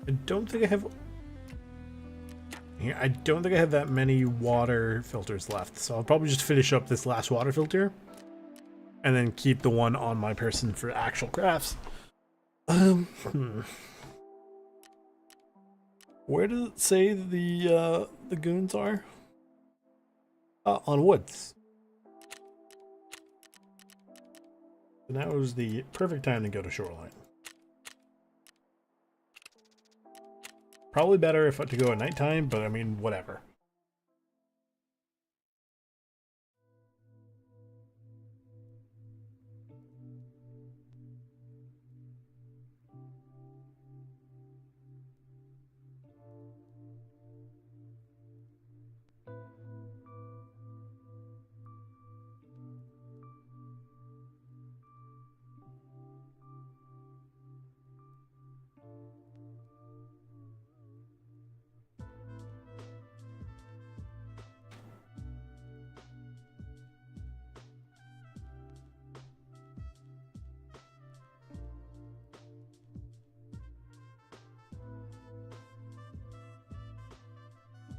I don't think I have. Here, I don't think I have that many water filters left, so I'll probably just finish up this last water filter, and then keep the one on my person for actual crafts. Where does it say the goons are? On woods. So now is the perfect time to go to shoreline. Probably better if to go at nighttime, but I mean, whatever.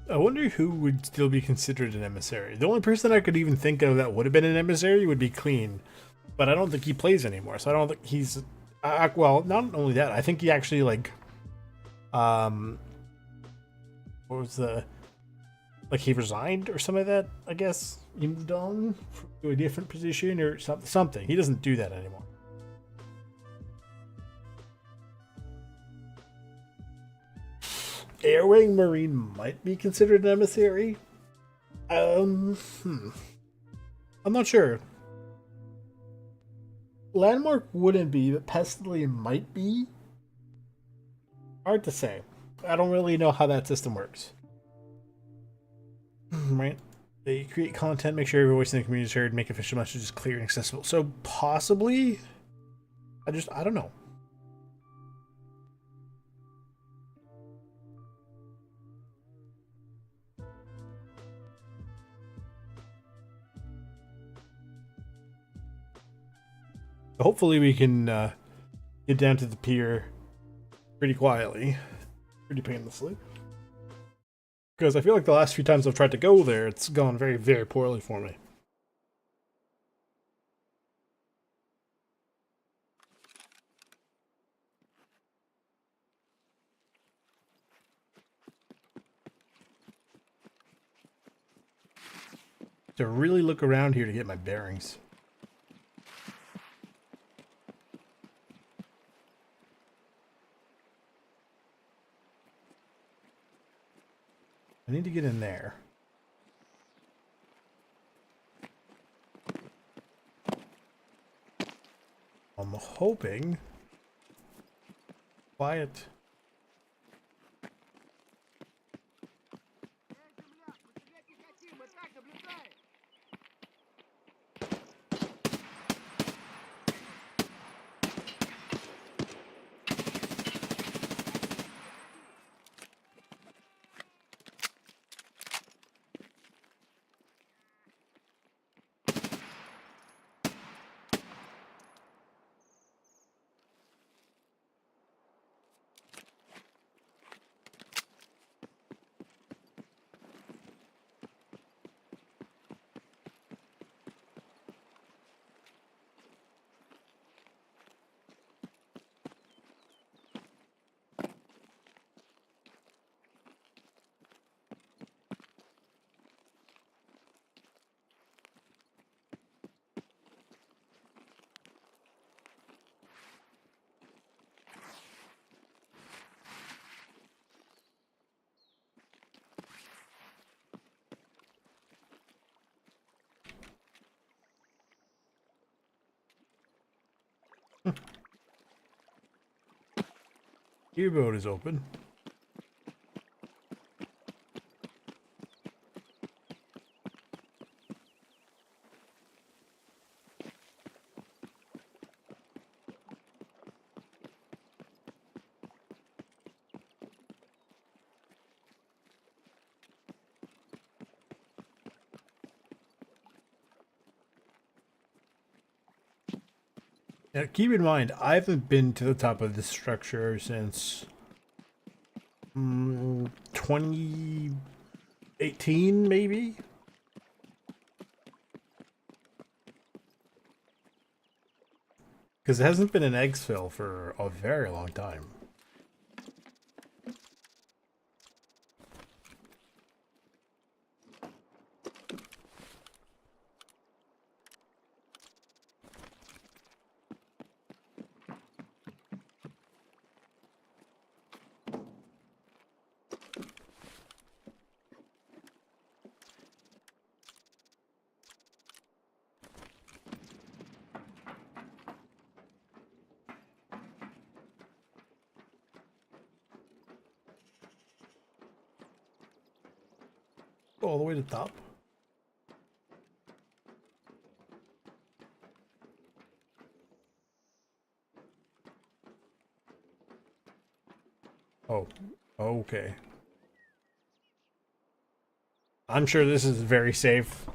I wonder who would still be considered an emissary. The only person I could even think of that would have been an emissary would be Clean, but I don't think he plays anymore. So I don't think he's. Well, not only that, I think he actually like. What was the? Like he resigned or something like that. I guess he moved on to a different position or something. He doesn't do that anymore. Airwing Marine might be considered an emissary. I'm not sure. Landmark wouldn't be, but Pestilence might be. Hard to say. I don't really know how that system works. Right? They create content, make sure every voice in the community is heard, make official messages clear and accessible. So possibly, I don't know. Hopefully we can get down to the pier pretty quietly, pretty painlessly. Because I feel like the last few times I've tried to go there, it's gone very, very poorly for me. To really look around here to get my bearings. I need to get in there. I'm hoping. Quiet. U-boat is open. Now, keep in mind, I haven't been to the top of this structure since 2018, maybe? Because it hasn't been an exfil for a very long time. Go all the way to the top. Oh, okay. I'm sure this is very safe.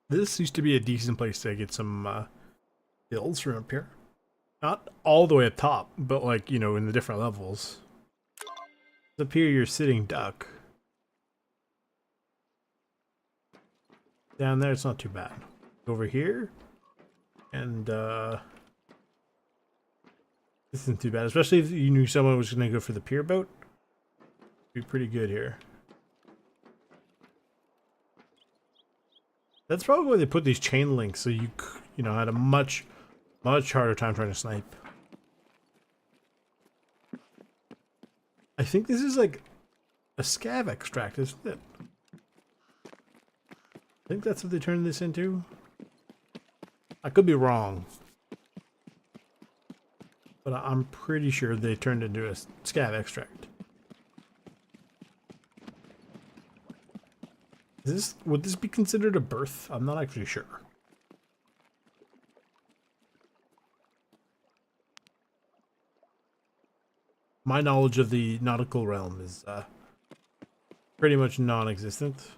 This used to be a decent place to get some hills from up here. Not all the way up top, but like, you know, in the different levels. Up here, you're sitting duck. Down there, it's not too bad. Over here, and this isn't too bad. Especially if you knew someone was going to go for the pier boat. Be pretty good here. That's probably why they put these chain links, so you know, had a much harder time trying to snipe. I think this is like a scav extract, isn't it? I think that's what they turned this into. I could be wrong, but I'm pretty sure they turned it into a scav extract. Would this be considered a berth? I'm not actually sure. My knowledge of the nautical realm is pretty much non-existent.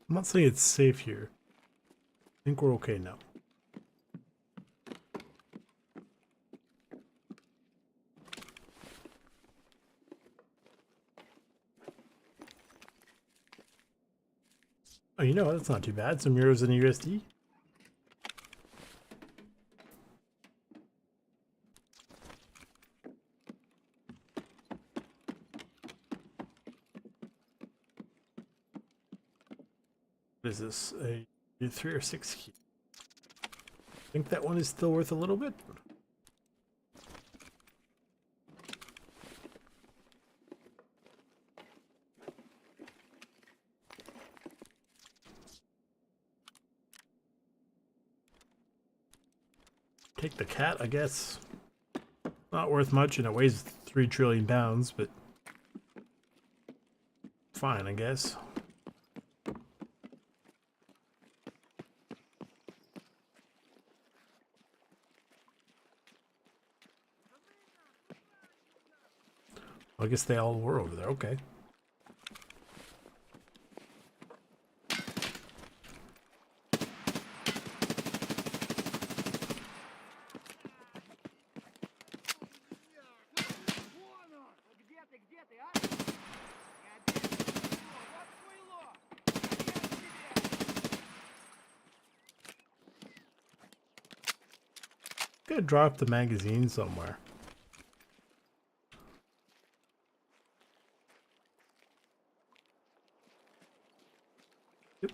I'm not saying it's safe here. I think we're okay now. Oh, you know what? That's not too bad. Some euros and USD. What is this? A 3 or 6 key? think that one is still worth a little bit. Take the cat, I guess. Not worth much, and it weighs 3 trillion pounds, but fine, I guess. I guess they all were over there. Okay. Где ты, а? Не обидно. Вот хуйло. Я тебе. Could drop the magazine somewhere. Yep.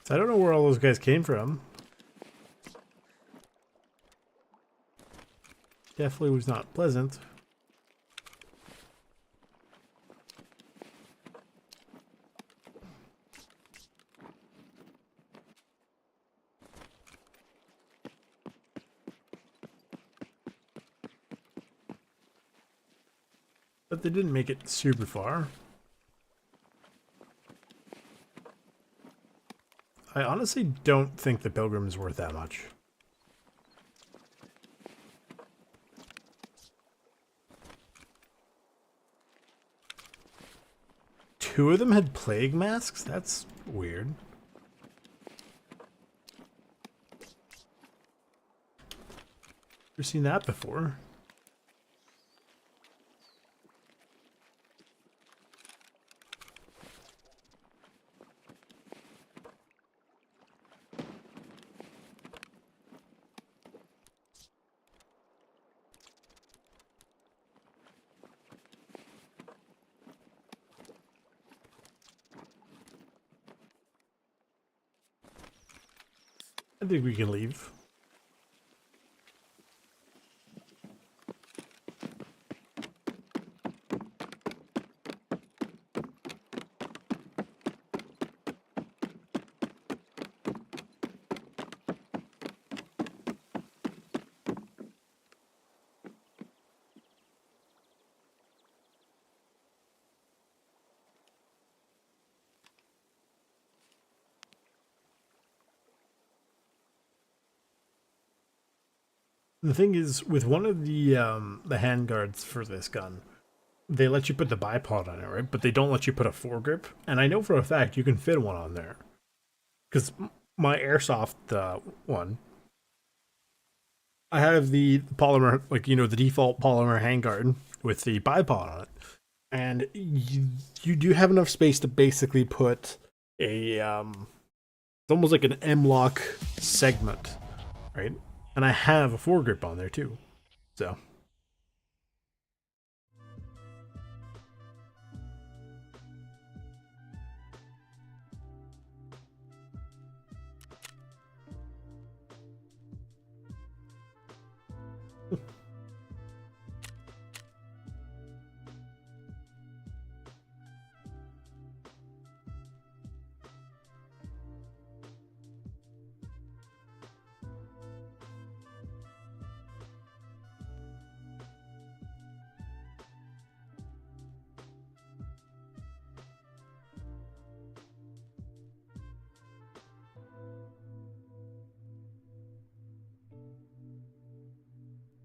I don't know where all those guys came from. Definitely was not pleasant. But they didn't make it super far. I honestly don't think the Pilgrim is worth that much. Two of them had plague masks? That's weird. Never seen that before. I think we can leave. The thing is, with one of the handguards for this gun, they let you put the bipod on it, right? But they don't let you put a foregrip. And I know for a fact you can fit one on there. Because my airsoft one, I have the polymer, like, you know, the default polymer handguard with the bipod on it. And you do have enough space to basically put a, it's almost like an M-lock segment, right? And I have a foregrip on there too, so.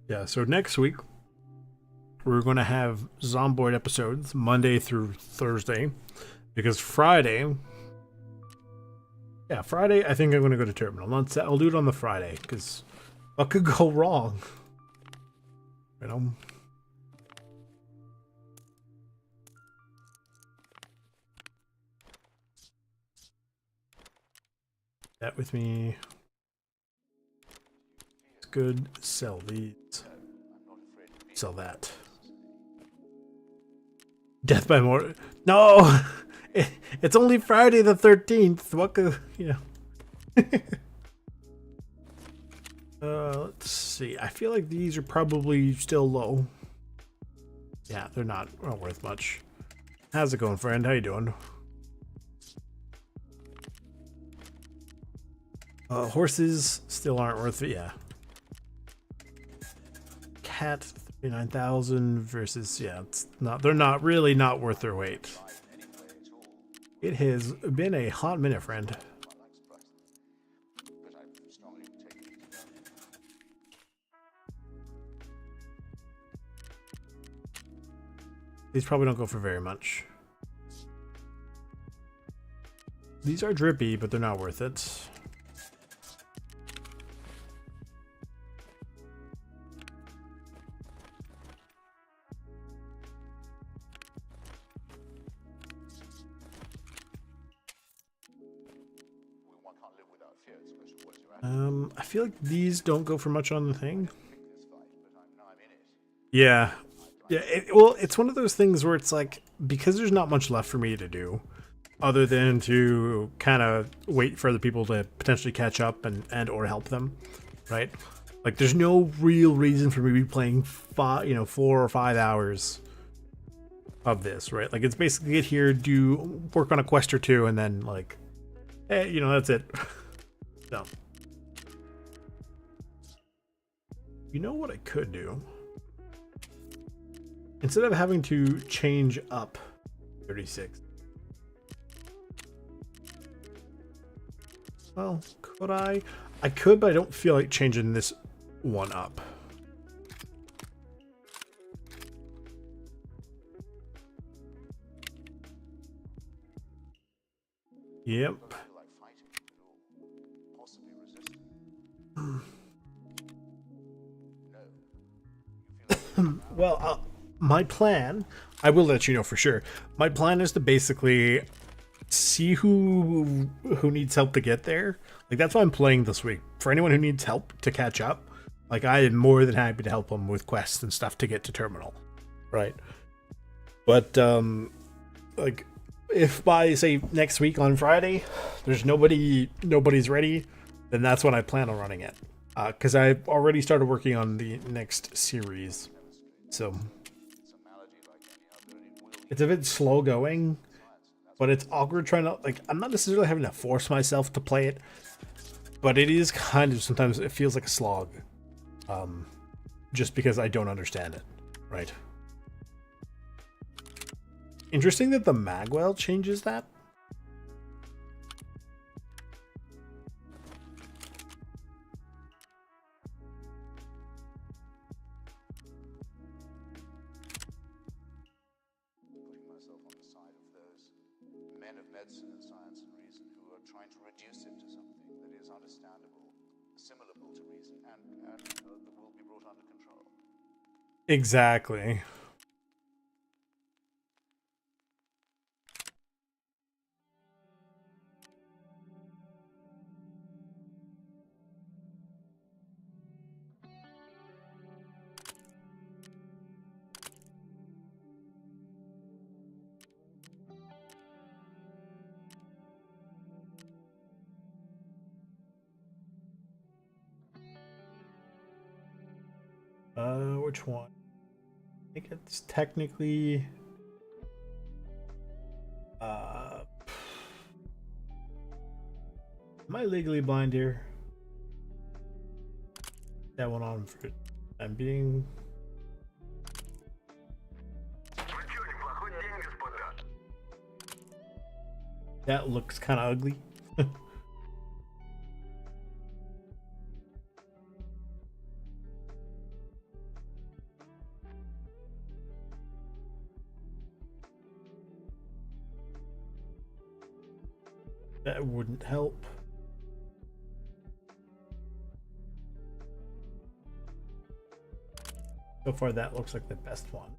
Yeah, so next week, we're going to have Zomboid episodes Monday through Thursday. Because Friday, I think I'm going to go to Terminal. I'll do it on the Friday, because What could go wrong? You know? That with me. It's good. Sell these. Sell that. Death by more. No! It's only Friday the 13th. What could, you know? Let's see. I feel like these are probably still low. Yeah, they're not worth much. How's it going, friend? How you doing? Horses still aren't worth it. Yeah. Cat 39,000 versus, yeah, it's not. They're not really not worth their weight. It has been a hot minute, friend. These probably don't go for very much. These are drippy, but they're not worth it. I feel like these don't go for much on the thing. Yeah. Yeah, well, it's one of those things where it's like, because there's not much left for me to do, other than to kind of wait for other people to potentially catch up and or help them, right? Like, there's no real reason for me to be playing 4 or 5 hours of this, right? Like, it's basically get here, do work on a quest or two, and then like, hey, that's it. So, you know what I could do? Instead of having to change up 36. Well, could I? I could, but I don't feel like changing this one up. Yep. Well, my plan, I will let you know for sure. My plan is to basically see who needs help to get there. Like, that's why I'm playing this week. For anyone who needs help to catch up, like, I am more than happy to help them with quests and stuff to get to terminal, right? But like, if by say next week on Friday there's nobody's ready, then that's when I plan on running it. Because I've already started working on the next series, so it's a bit slow going, but it's awkward trying to, like, I'm not necessarily having to force myself to play it, but it is kind of, sometimes it feels like a slog, just because I don't understand it, right? Interesting that the Magwell changes that. Putting myself on the side of those men of medicine and science and reason who are trying to reduce it to something that is understandable, assimilable to reason, and that will be brought under control. Exactly. Which one? I think it's technically am I legally blind here? That one on for I'm being. That looks kind of ugly. That wouldn't help. So far, that looks like the best one.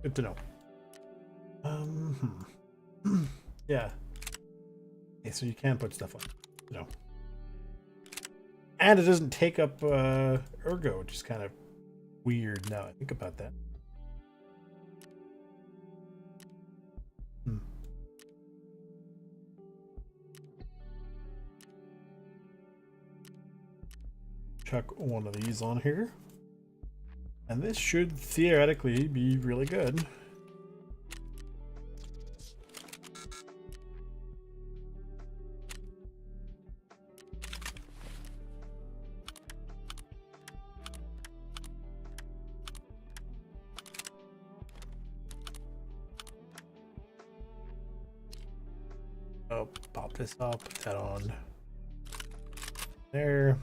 Good to know. Yeah. Okay, so you can put stuff on. No. And it doesn't take up ergo, which is kind of weird now I think about that. Chuck one of these on here. And this should theoretically be really good. Oh, pop this up, put that on there.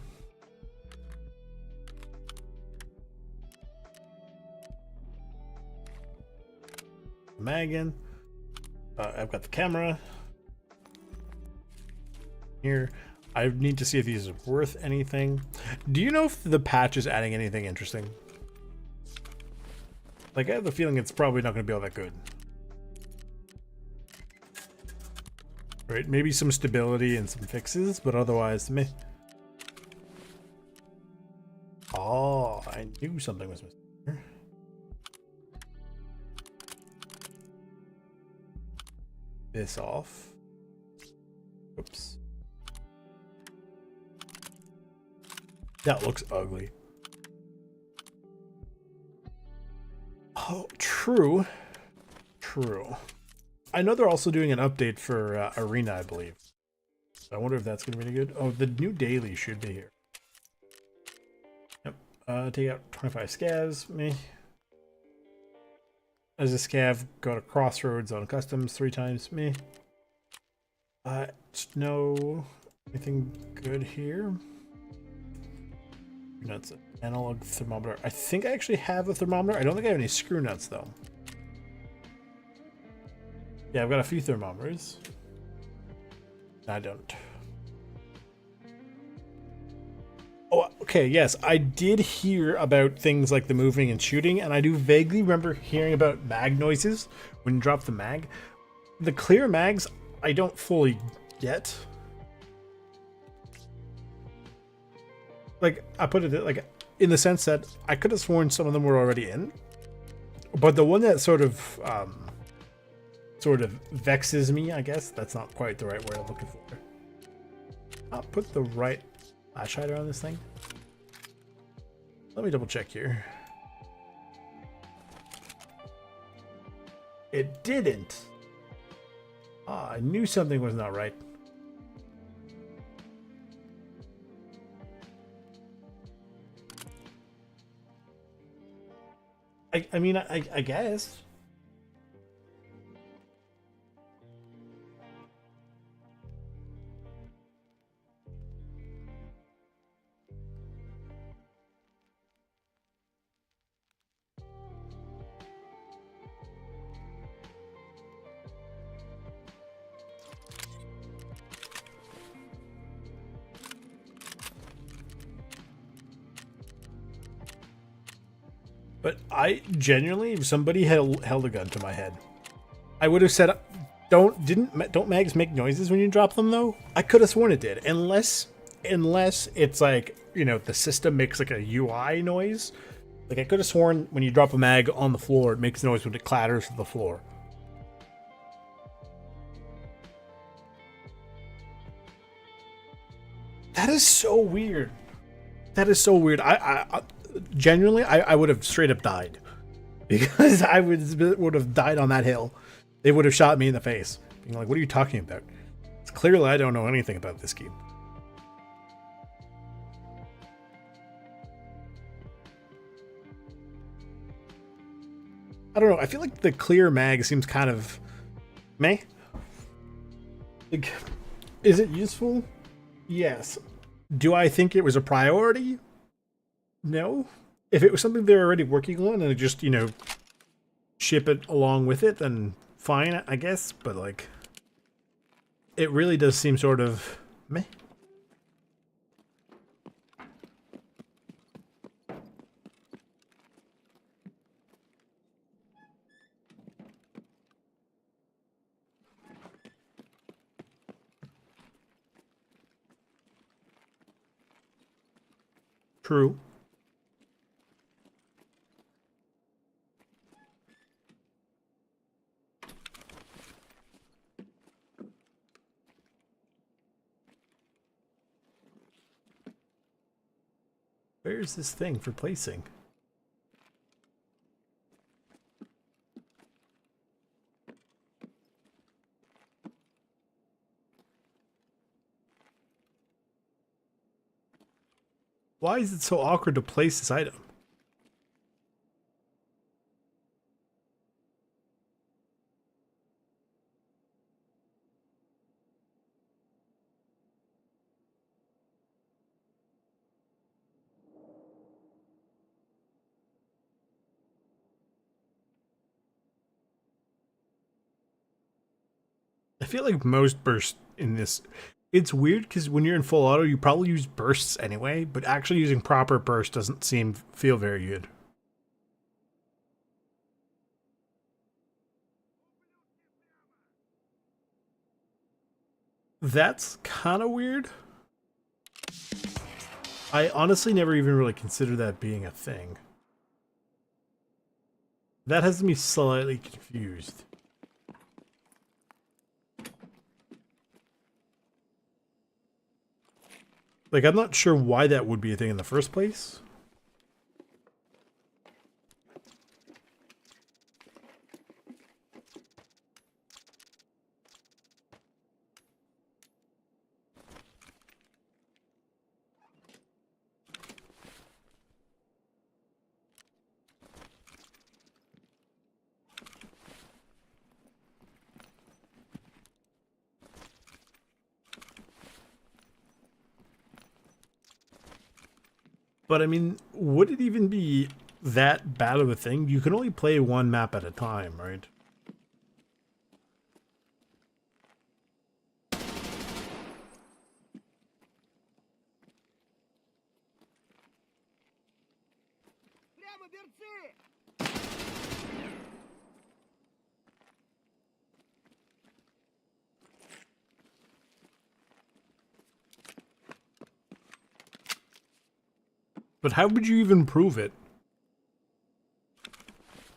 Mag in. I've got the camera here. I need to see if these are worth anything. Do you know if the patch is adding anything interesting? Like, I have the feeling it's probably not going to be all that good. Right, maybe some stability and some fixes, but otherwise, meh. Oh, I knew something was missing here. This off. Oops. That looks ugly. Oh, true. True. I know they're also doing an update for Arena, I believe. So I wonder if that's going to be any good. Oh, the new daily should be here. Yep. Take out 25 scavs. Me. As a scav, go to crossroads on customs 3 times. Me. No. Anything good here? Nuts. Analog thermometer. I think I actually have a thermometer. I don't think I have any screw nuts though. Yeah, I've got a few thermometers. I don't. Oh, okay, yes. I did hear about things like the moving and shooting, and I do vaguely remember hearing about mag noises when you drop the mag. The clear mags, I don't fully get. Like, I put it like in the sense that I could have sworn some of them were already in, but the one that sort of vexes me, I guess that's not quite the right word I'm looking for. I'll put the right flash hider on this thing. Let me double check here. It didn't. Ah, I knew something was not right. I mean, I guess. But I genuinely, if somebody held a gun to my head, I would have said, don't mags make noises when you drop them though? I could have sworn it did, unless it's like, you know, the system makes like a UI noise. Like I could have sworn when you drop a mag on the floor, it makes noise when it clatters to the floor. That is so weird. That is so weird. I genuinely, I would have straight up died because I would have died on that hill. They would have shot me in the face, being like, "What are you talking about?" It's clearly I don't know anything about this game. I don't know. I feel like the clear mag seems kind of meh. Like, is it useful? Yes. Do I think it was a priority? No. If it was something they're already working on and just, you know, ship it along with it, then fine, I guess, but like, it really does seem sort of meh. True. Where's this thing for placing? Why is it so awkward to place this item? I feel like most bursts in this, it's weird because when you're in full auto, you probably use bursts anyway, but actually using proper burst doesn't feel very good. That's kind of weird. I honestly never even really considered that being a thing. That has me slightly confused. Like, I'm not sure why that would be a thing in the first place. But I mean, would it even be that bad of a thing? You can only play one map at a time, right? Прямо берцы! But how would you even prove it?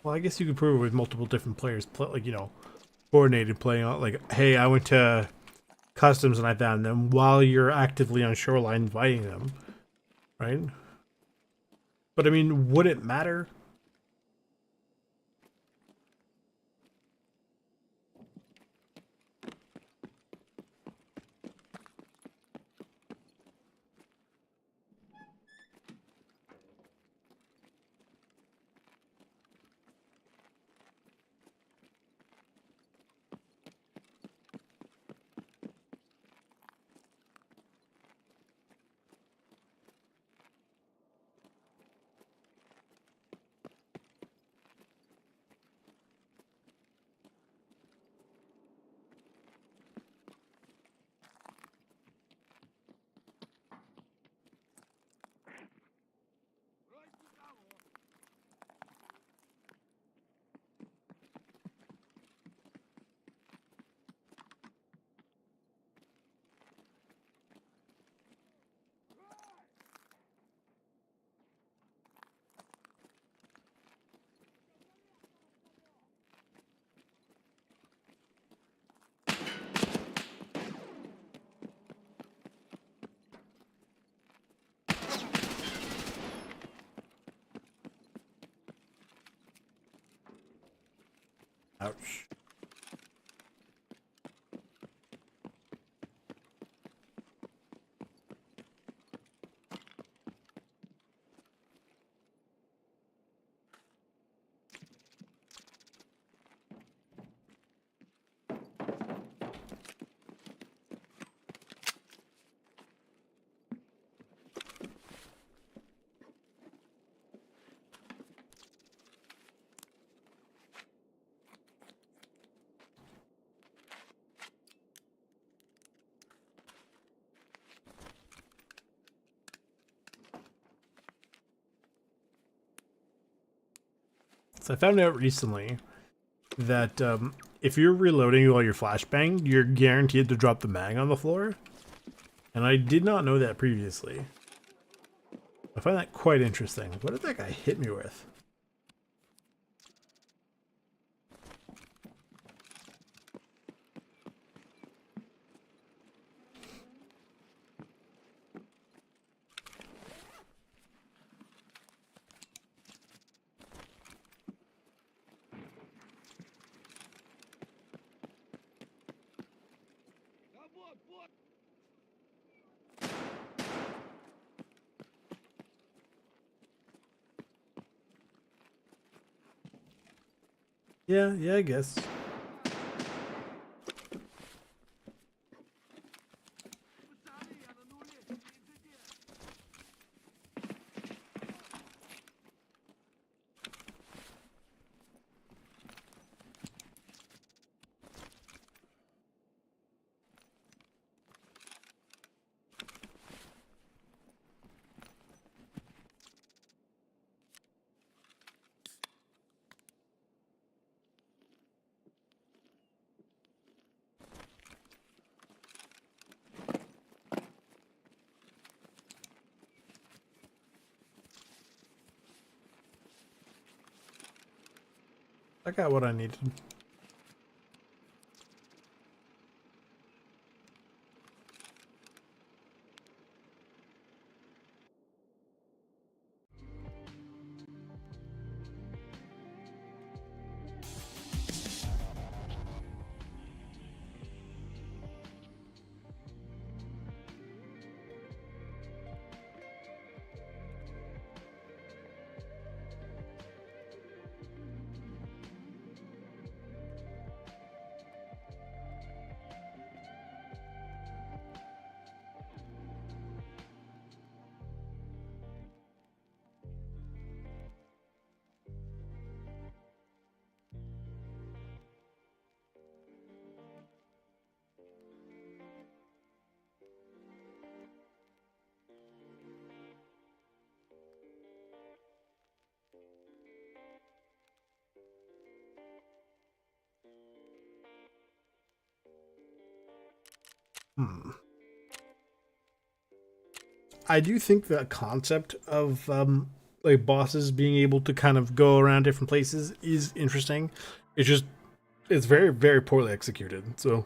Well, I guess you could prove it with multiple different players, like, you know, coordinated playing out. Like, hey, I went to customs and I found them while you're actively on shoreline inviting them, right? But I mean, would it matter? Вроде никого. Ouch. So I found out recently that if you're reloading while you're flashbang, you're guaranteed to drop the mag on the floor. And I did not know that previously. I find that quite interesting. What did that guy hit me with? Да вот, вот! Yeah, I guess. Пацаны, я на нуле! PTZN! I got what I needed. I do think the concept of like bosses being able to kind of go around different places is interesting. It's just it's very, very poorly executed. So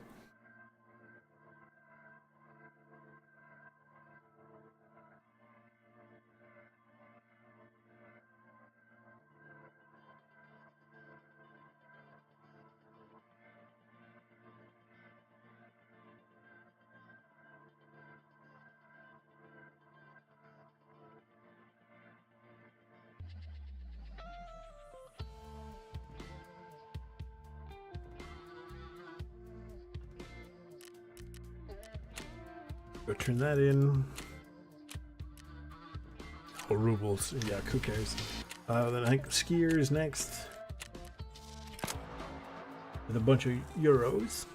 go turn that in. Oh, rubles. Yeah, who cares? Then I think skiers next. With a bunch of euros.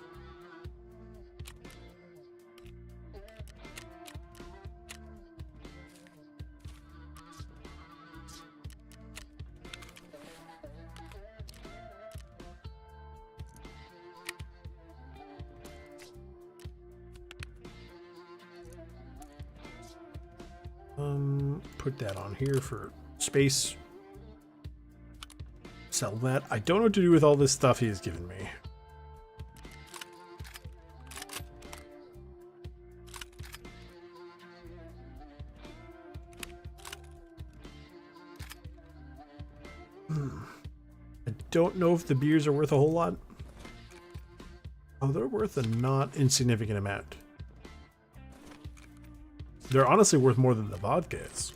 Put that on here for space. Sell that. I don't know what to do with all this stuff he has given me. I don't know if the beers are worth a whole lot. Oh, they're worth a not insignificant amount. They're honestly worth more than the vodka is.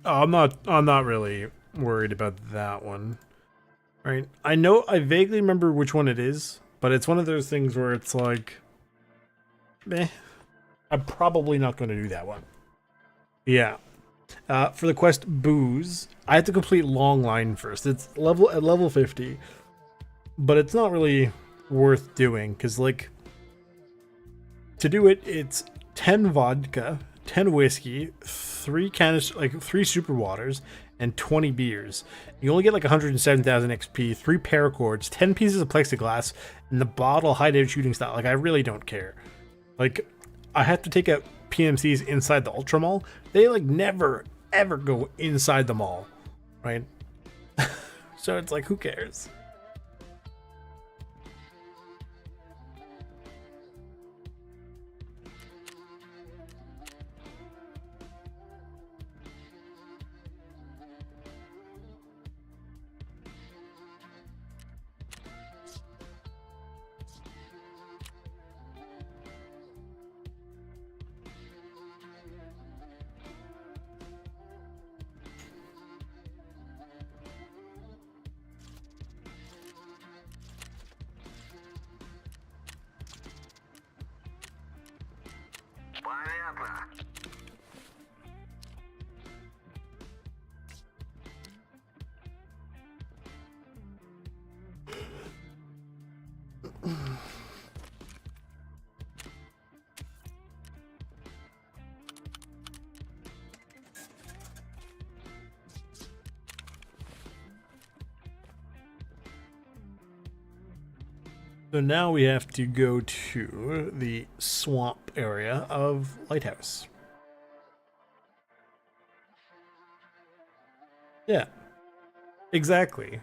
Oh, I'm not really worried about that one. Right. I know I vaguely remember which one it is, but it's one of those things where it's like meh. I'm probably not going to do that one. Yeah. For the quest booze, I have to complete long line first. It's at level 50, but it's not really worth doing because like to do it, it's 10 vodka, 10 whiskey, 3 super waters, and 20 beers. You only get like 107,000 XP, 3 paracords, 10 pieces of plexiglass, and the bottle high damage shooting style. Like I really don't care. Like I have to take out PMCs inside the Ultra Mall. They like never ever go inside the mall, right? So it's like who cares? So now we have to go to the swamp area of Lighthouse. Yeah, exactly.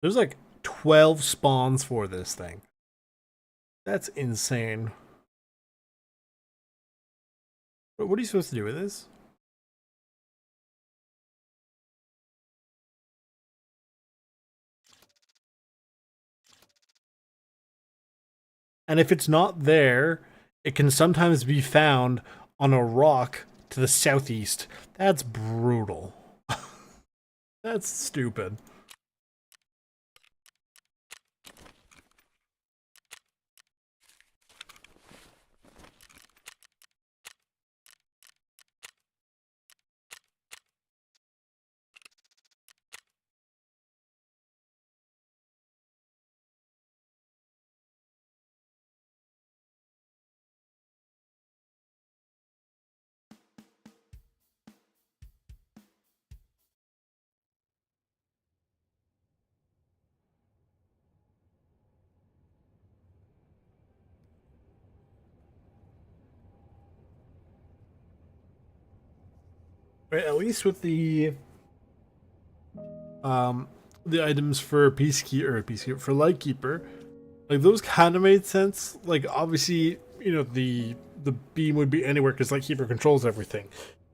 There's like 12 spawns for this thing. That's insane. What are you supposed to do with this? And if it's not there, it can sometimes be found on a rock to the southeast. That's brutal. That's stupid. Right, at least with the items for Peacekeeper for Lightkeeper, like those kind of made sense. Like obviously, you know, the beam would be anywhere because Lightkeeper controls everything,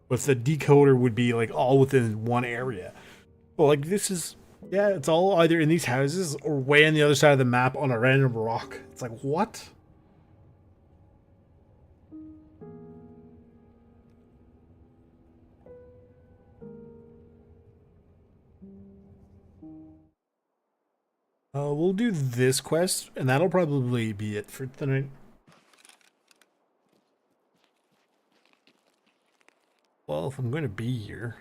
but the decoder would be like all within one area. But like this is, yeah, it's all either in these houses or way on the other side of the map on a random rock. It's like what? We'll do this quest, and that'll probably be it for tonight. Well, if I'm going to be here,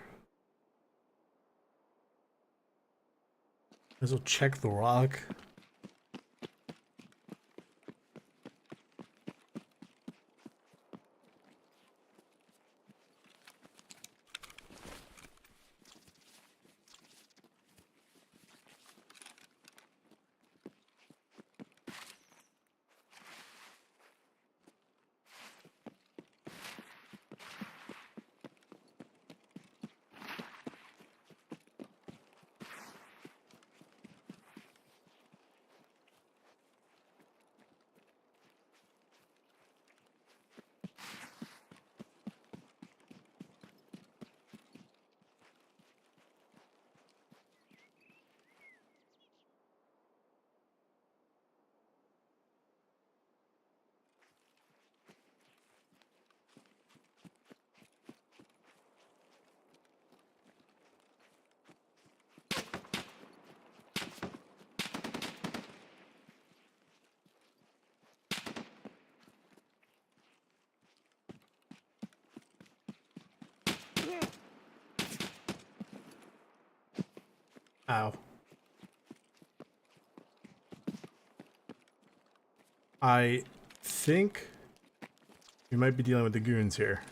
might as well check the rock. Ow. I think we might be dealing with the goons here.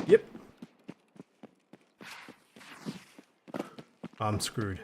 Yep. I'm screwed.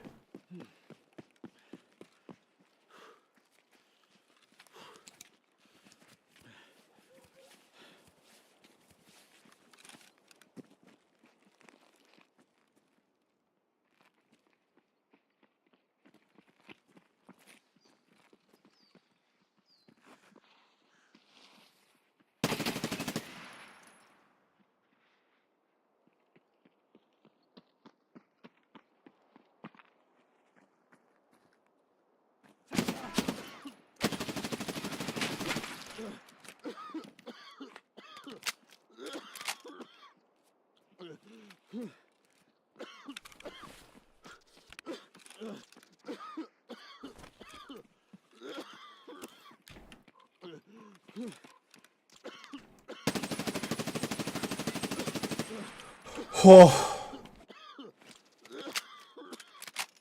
Oh.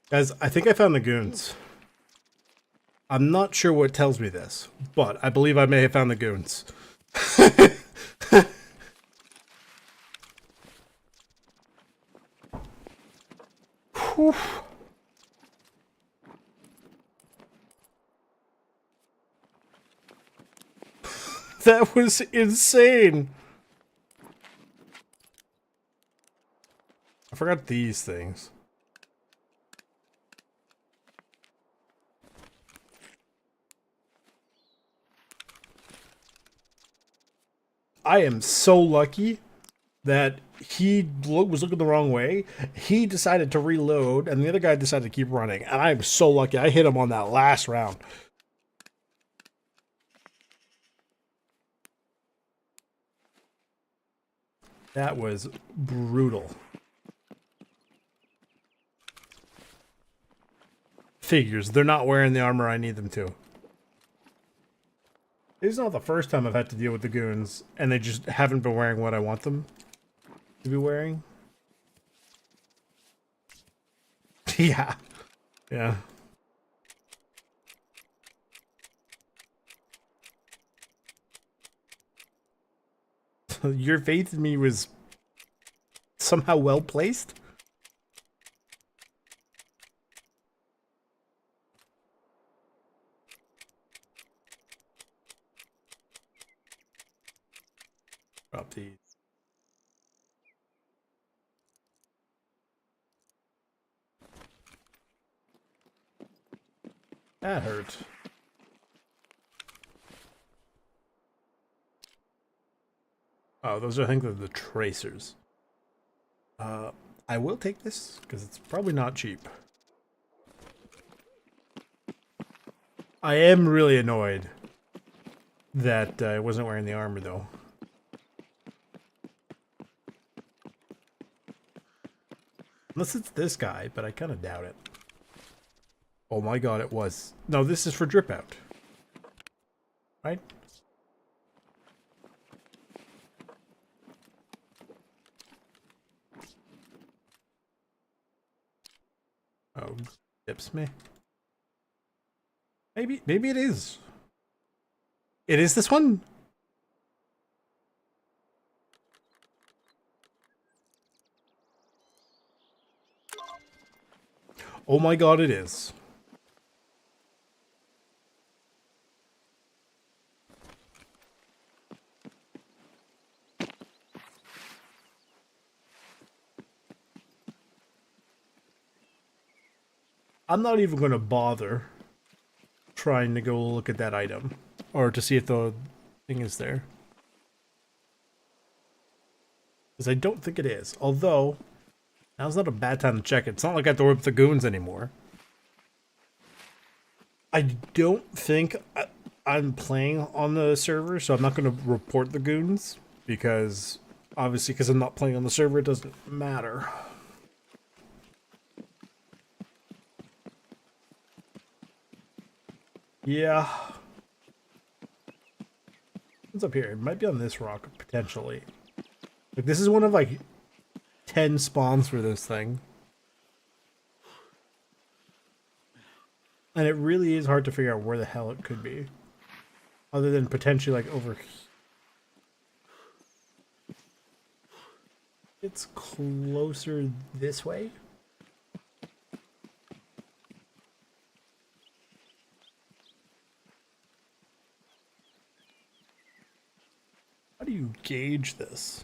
Guys, I think I found the goons. I'm not sure what tells me this, but I believe I may have found the goons. Whew. That was insane. I forgot these things. I am so lucky that he was looking the wrong way. He decided to reload, and the other guy decided to keep running. And I'm so lucky. I hit him on that last round. That was brutal. Figures. They're not wearing the armor I need them to. This is not the first time I've had to deal with the goons, and they just haven't been wearing what I want them to be wearing. Yeah. Yeah. Your faith in me was somehow well placed? Drop these. That hurt. Oh, those are, I think, they're the tracers. I will take this, because it's probably not cheap. I am really annoyed that I wasn't wearing the armor, though. Unless it's this guy, but I kind of doubt it. Oh my god, it was. No, this is for drip out. Right? Oh, tips me. Maybe it is. It is this one? Oh my god, it is. I'm not even going to bother trying to go look at that item or to see if the thing is there. Because I don't think it is. Although, now's not a bad time to check it. It's not like I have to worry about the goons anymore. I don't think I'm playing on the server, so I'm not going to report the goons. Because, obviously, because I'm not playing on the server, it doesn't matter. Yeah. What's up here? It might be on this rock, potentially. Like, this is one of, like, 10 spawns for this thing. And it really is hard to figure out where the hell it could be. Other than potentially, like, over here. It's closer this way. How do you gauge this?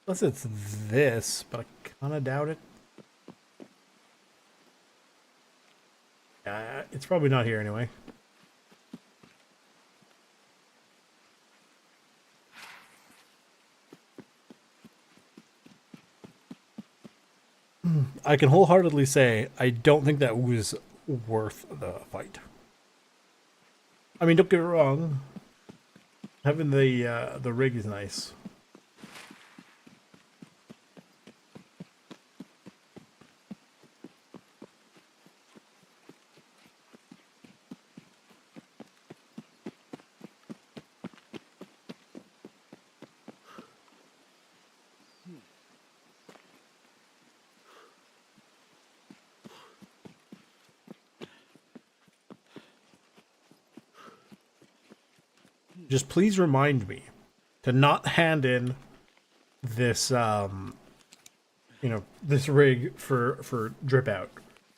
Unless it's this, but I kind of doubt it. Yeah, it's probably not here anyway. I can wholeheartedly say I don't think that was worth the fight. I mean, don't get me wrong. Having the rig is nice. Just please remind me to not hand in this this rig for drip out,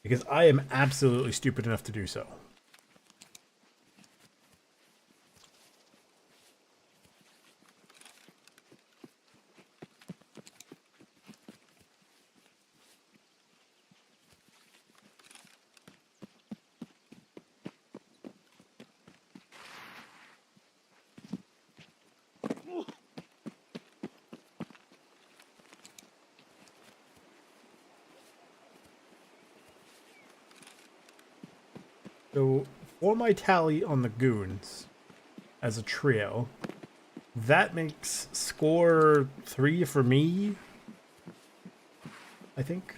because I am absolutely stupid enough to do so. So, for my tally on the goons, as a trio, that makes score 3 for me, I think.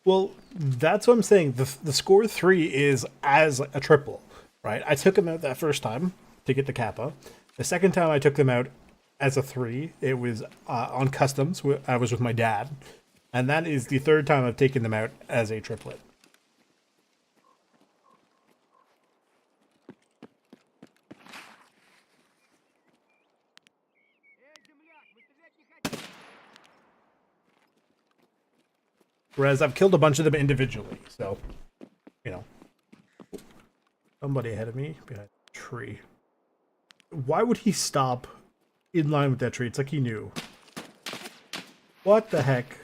Well, that's what I'm saying. The score 3 is as a triple, right? I took them out that first time to get the Kappa. The second time I took them out as a 3, it was on customs. I was with my dad. And that is the third time I've taken them out as a triplet. Whereas I've killed a bunch of them individually, so, you know. Somebody ahead of me behind a tree. Why would he stop in line with that tree? It's like he knew. What the heck?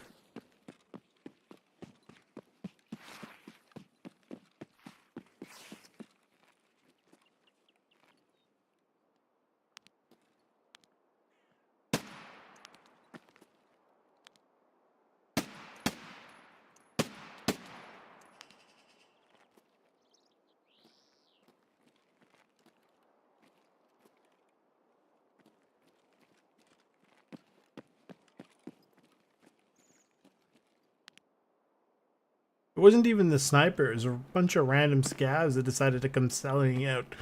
It wasn't even the sniper. It was a bunch of random scavs that decided to come selling out.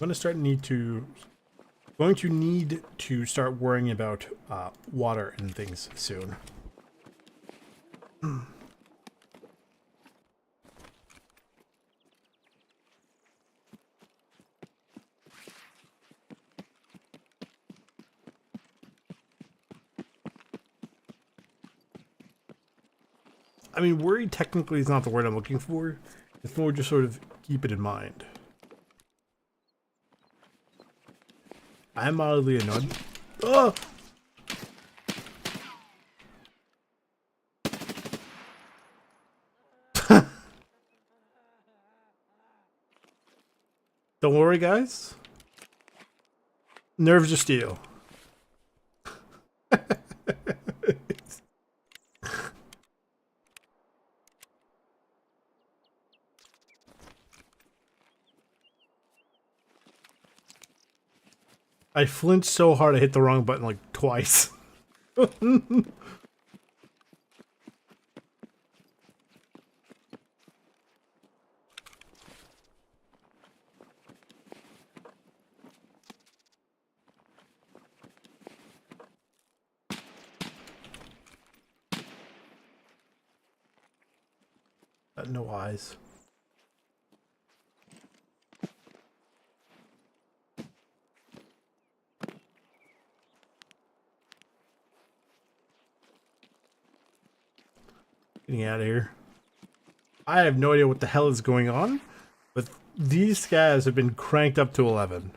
I'm going to need to start worrying about water and things soon. I mean, worry technically is not the word I'm looking for. It's more just sort of keep it in mind. I'm mildly annoyed. Oh! Don't worry, guys. Nerves of steel. I flinched so hard I hit the wrong button like twice. No eyes. Getting out of here. I have no idea what the hell is going on, but these guys have been cranked up to 11.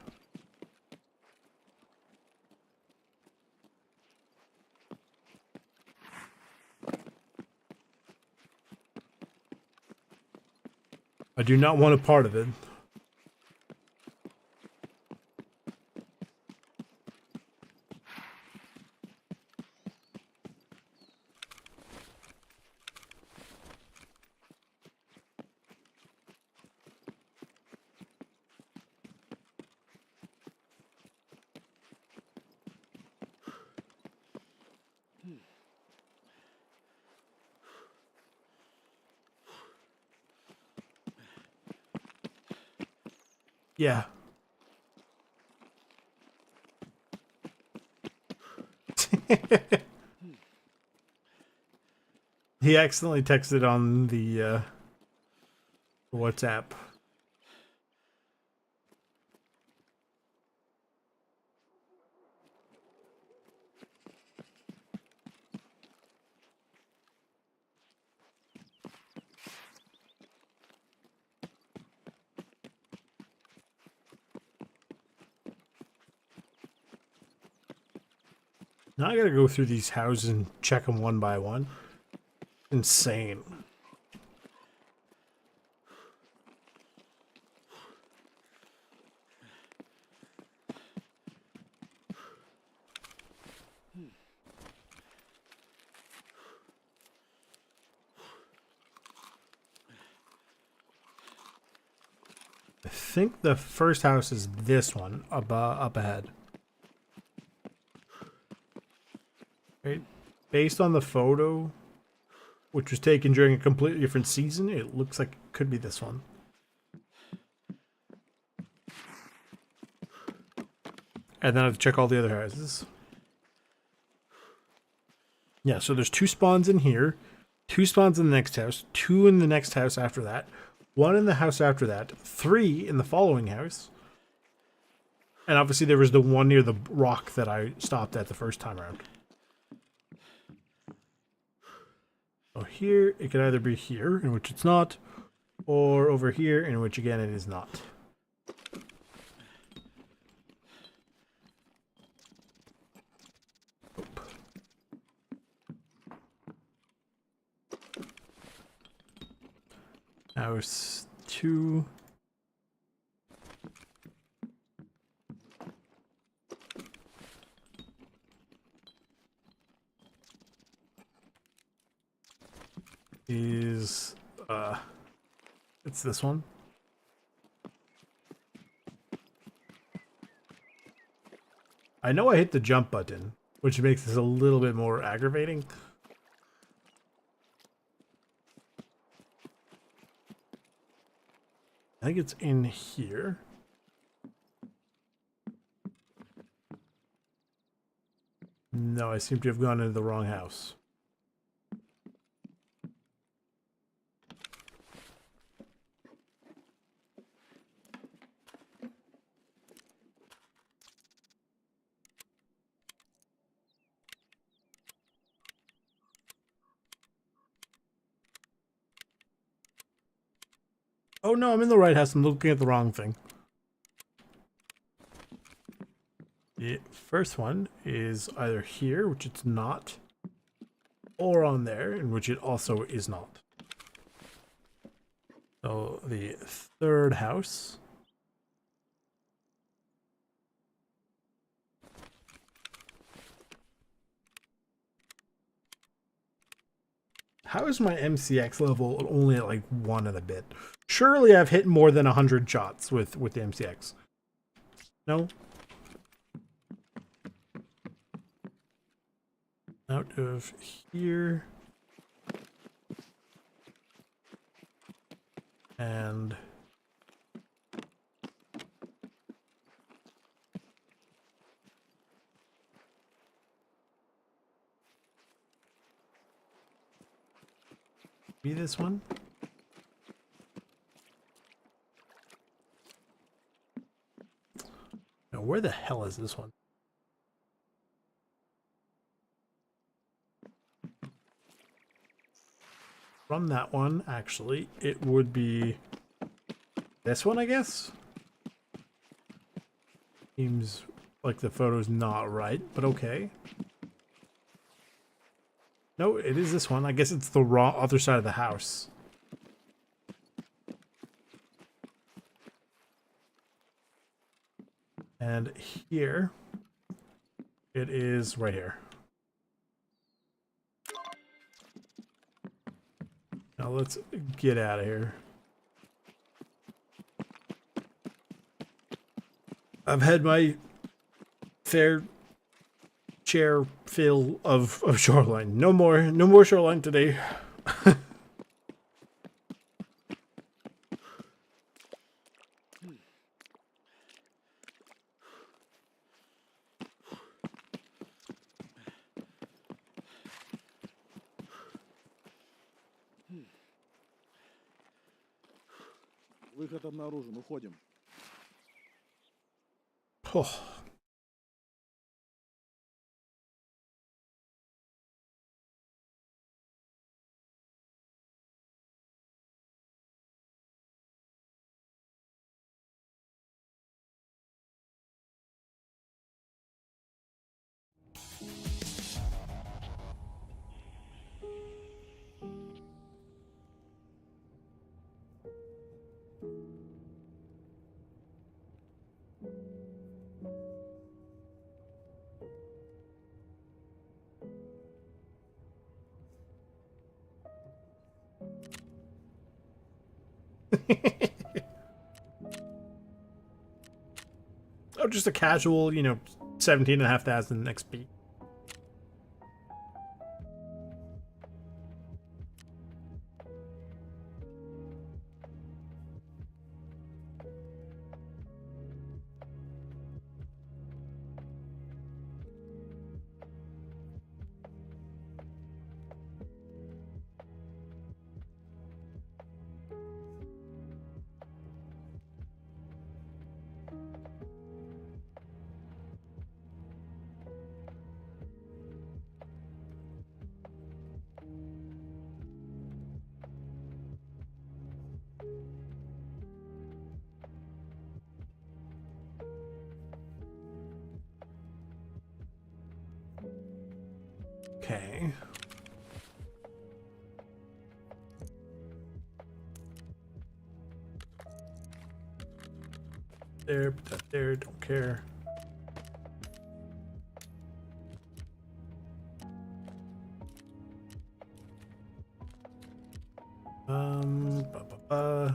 I do not want a part of it. Yeah. He accidentally texted on the WhatsApp. Now I gotta go through these houses and check them one by one. Insane. I think the first house is this one up ahead. Right? Based on the photo, which was taken during a completely different season, it looks like it could be this one. And then I have to check all the other houses. Yeah, so there's 2 spawns in here, 2 spawns in the next house, 2 in the next house after that, 1 in the house after that, 3 in the following house. And obviously there was the one near the rock that I stopped at the first time around. So here, it could either be here, in which it's not, or over here, in which again it is not. Oop. House 2. Is it's this one. I know I hit the jump button, which makes this a little bit more aggravating. I think it's in here. No, I seem to have gone into the wrong house. Oh no, I'm in the right house. I'm looking at the wrong thing. The first one is either here, which it's not, or on there, in which it also is not. So the third house. How is my MCX level only at like 1 and a bit? Surely I've hit more than 100 shots with the MCX. No? Out of here. And be this one. Now, where the hell is this one? From that one, actually, it would be this one, I guess. Seems like the photo's not right, but okay. No, it is this one. I guess it's the raw other side of the house. And here, it is right here. Now let's get out of here. I've had my fair share fill of shoreline. No more shoreline today. Выход обнаружен. Уходим. Oh. Oh, just a casual, 17,500 XP. Okay. There, put that there, don't care. Ba, ba, ba.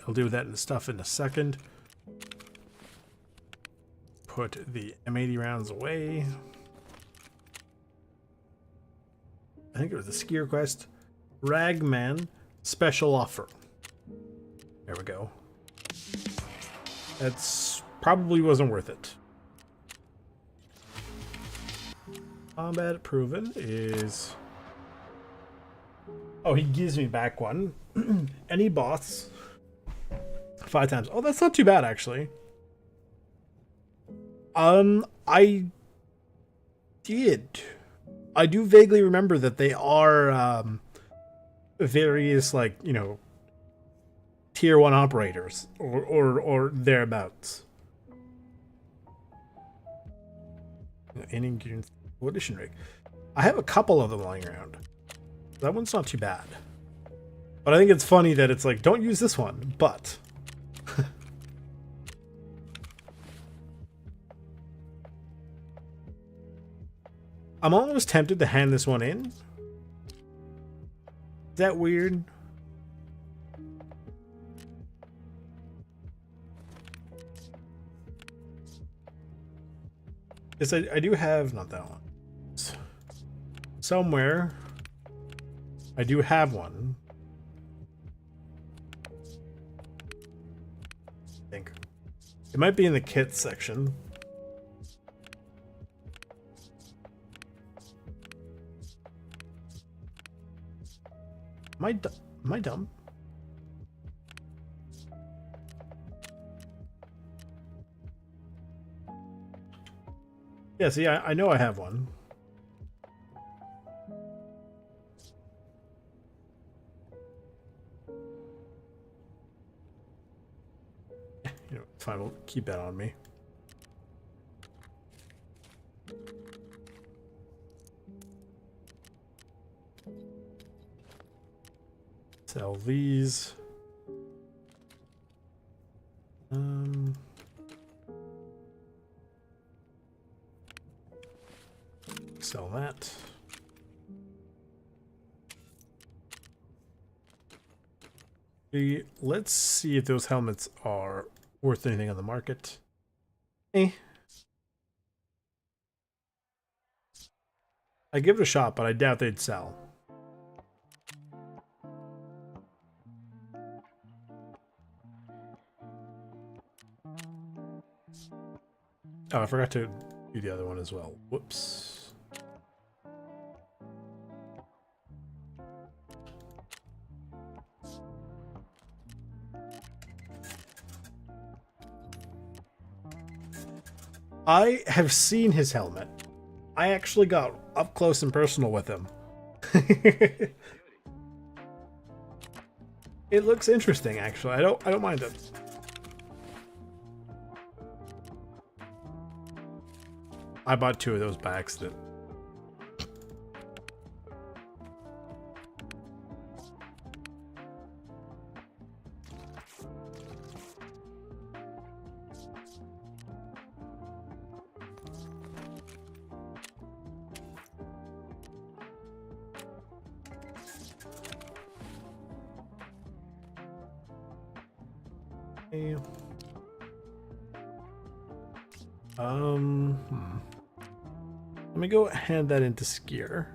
I'll do that and stuff in a second. Put the M80 rounds away. I think it was the skier quest. Ragman special offer. There we go. That's probably wasn't worth it. Combat proven is... Oh, he gives me back one. Any boss 5 times. Oh, that's not too bad, actually. I did. I do vaguely remember that they are various, like, you know, tier 1 operators or thereabouts. Any edition rig. I have a couple of them lying around. That one's not too bad. But I think it's funny that it's like, don't use this one, but I'm almost tempted to hand this one in. Is that weird? Yes, I do have, not that one. Somewhere, I do have one. I think. It might be in the kit section. Am I dumb? Yeah, see, I know I have one. You know, fine, we'll keep that on me. Sell these. Sell that. Let's see if those helmets are worth anything on the market. Eh. I give it a shot, but I doubt they'd sell. Oh, I forgot to do the other one as well. Whoops. I have seen his helmet. I actually got up close and personal with him. It looks interesting, actually. I don't mind it. I bought 2 of those by accident. Let me go hand that into Skier.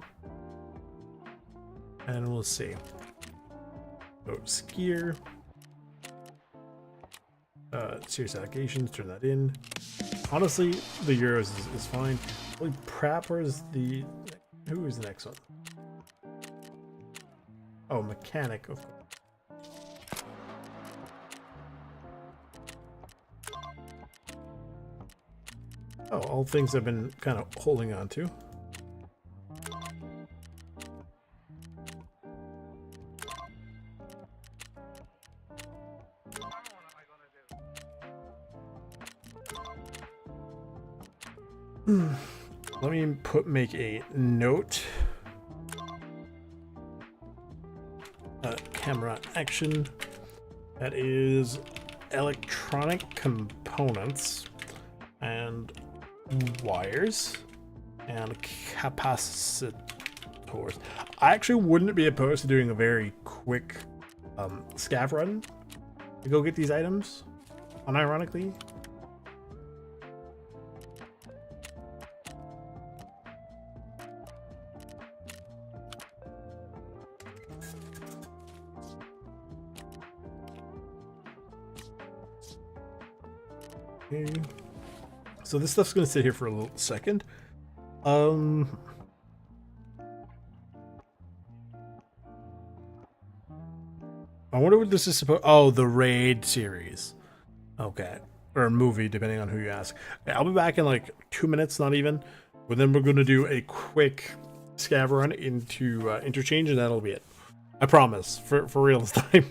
And we'll see. So Skier. Serious allegations, turn that in. Honestly, the Euros is fine. Holy crap, where's the... Who is the next one? Oh, mechanic, of course. Oh, all things I've been kind of holding on to. Let me make a note. Camera action. That is electronic components and wires and capacitors. I actually wouldn't be opposed to doing a very quick scav run to go get these items, unironically. Okay. So this stuff's gonna sit here for a little second. I wonder what this is supposed. Oh, the raid series. Okay. or a movie, depending on who you ask. I'll be back in like 2 minutes, not even. But then we're going to do a quick scav run into interchange, and that'll be it. I promise, for real this time.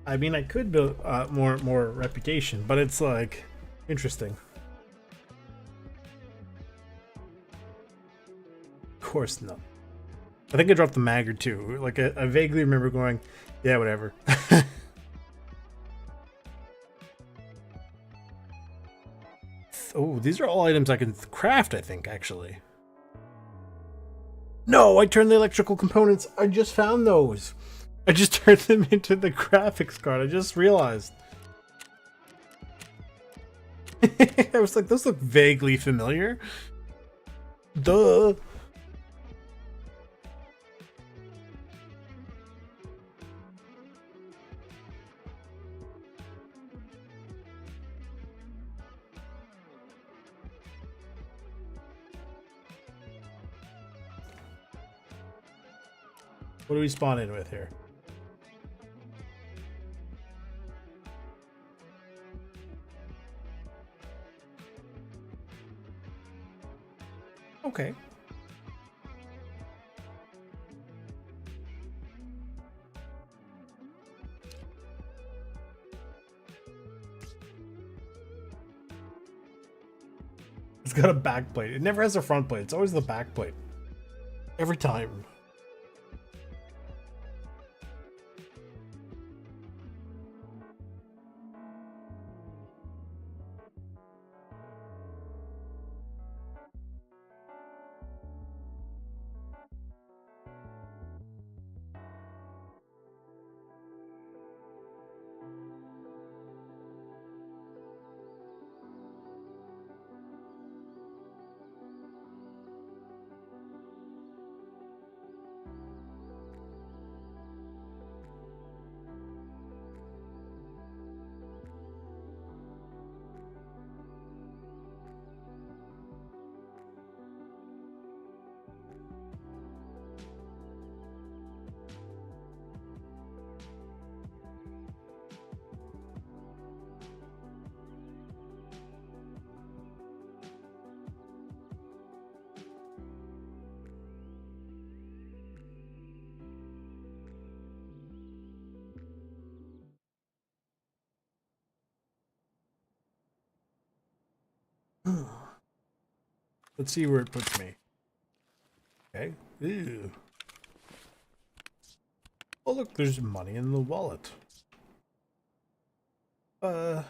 I mean, I could build more reputation, but it's like interesting. Of course, no. I think I dropped the mag or two. Like I vaguely remember going, yeah, whatever. Oh, these are all items I can craft, I think, actually. No, I turned the electrical components. I just found those. I just turned them into the graphics card. I just realized. I was like, those look vaguely familiar. Duh. What do we spawn in with here? Okay. It's got a back plate. It never has a front plate. It's always the back plate. Every time. Let's see where it puts me. Okay. Ew. Oh look, there's money in the wallet. The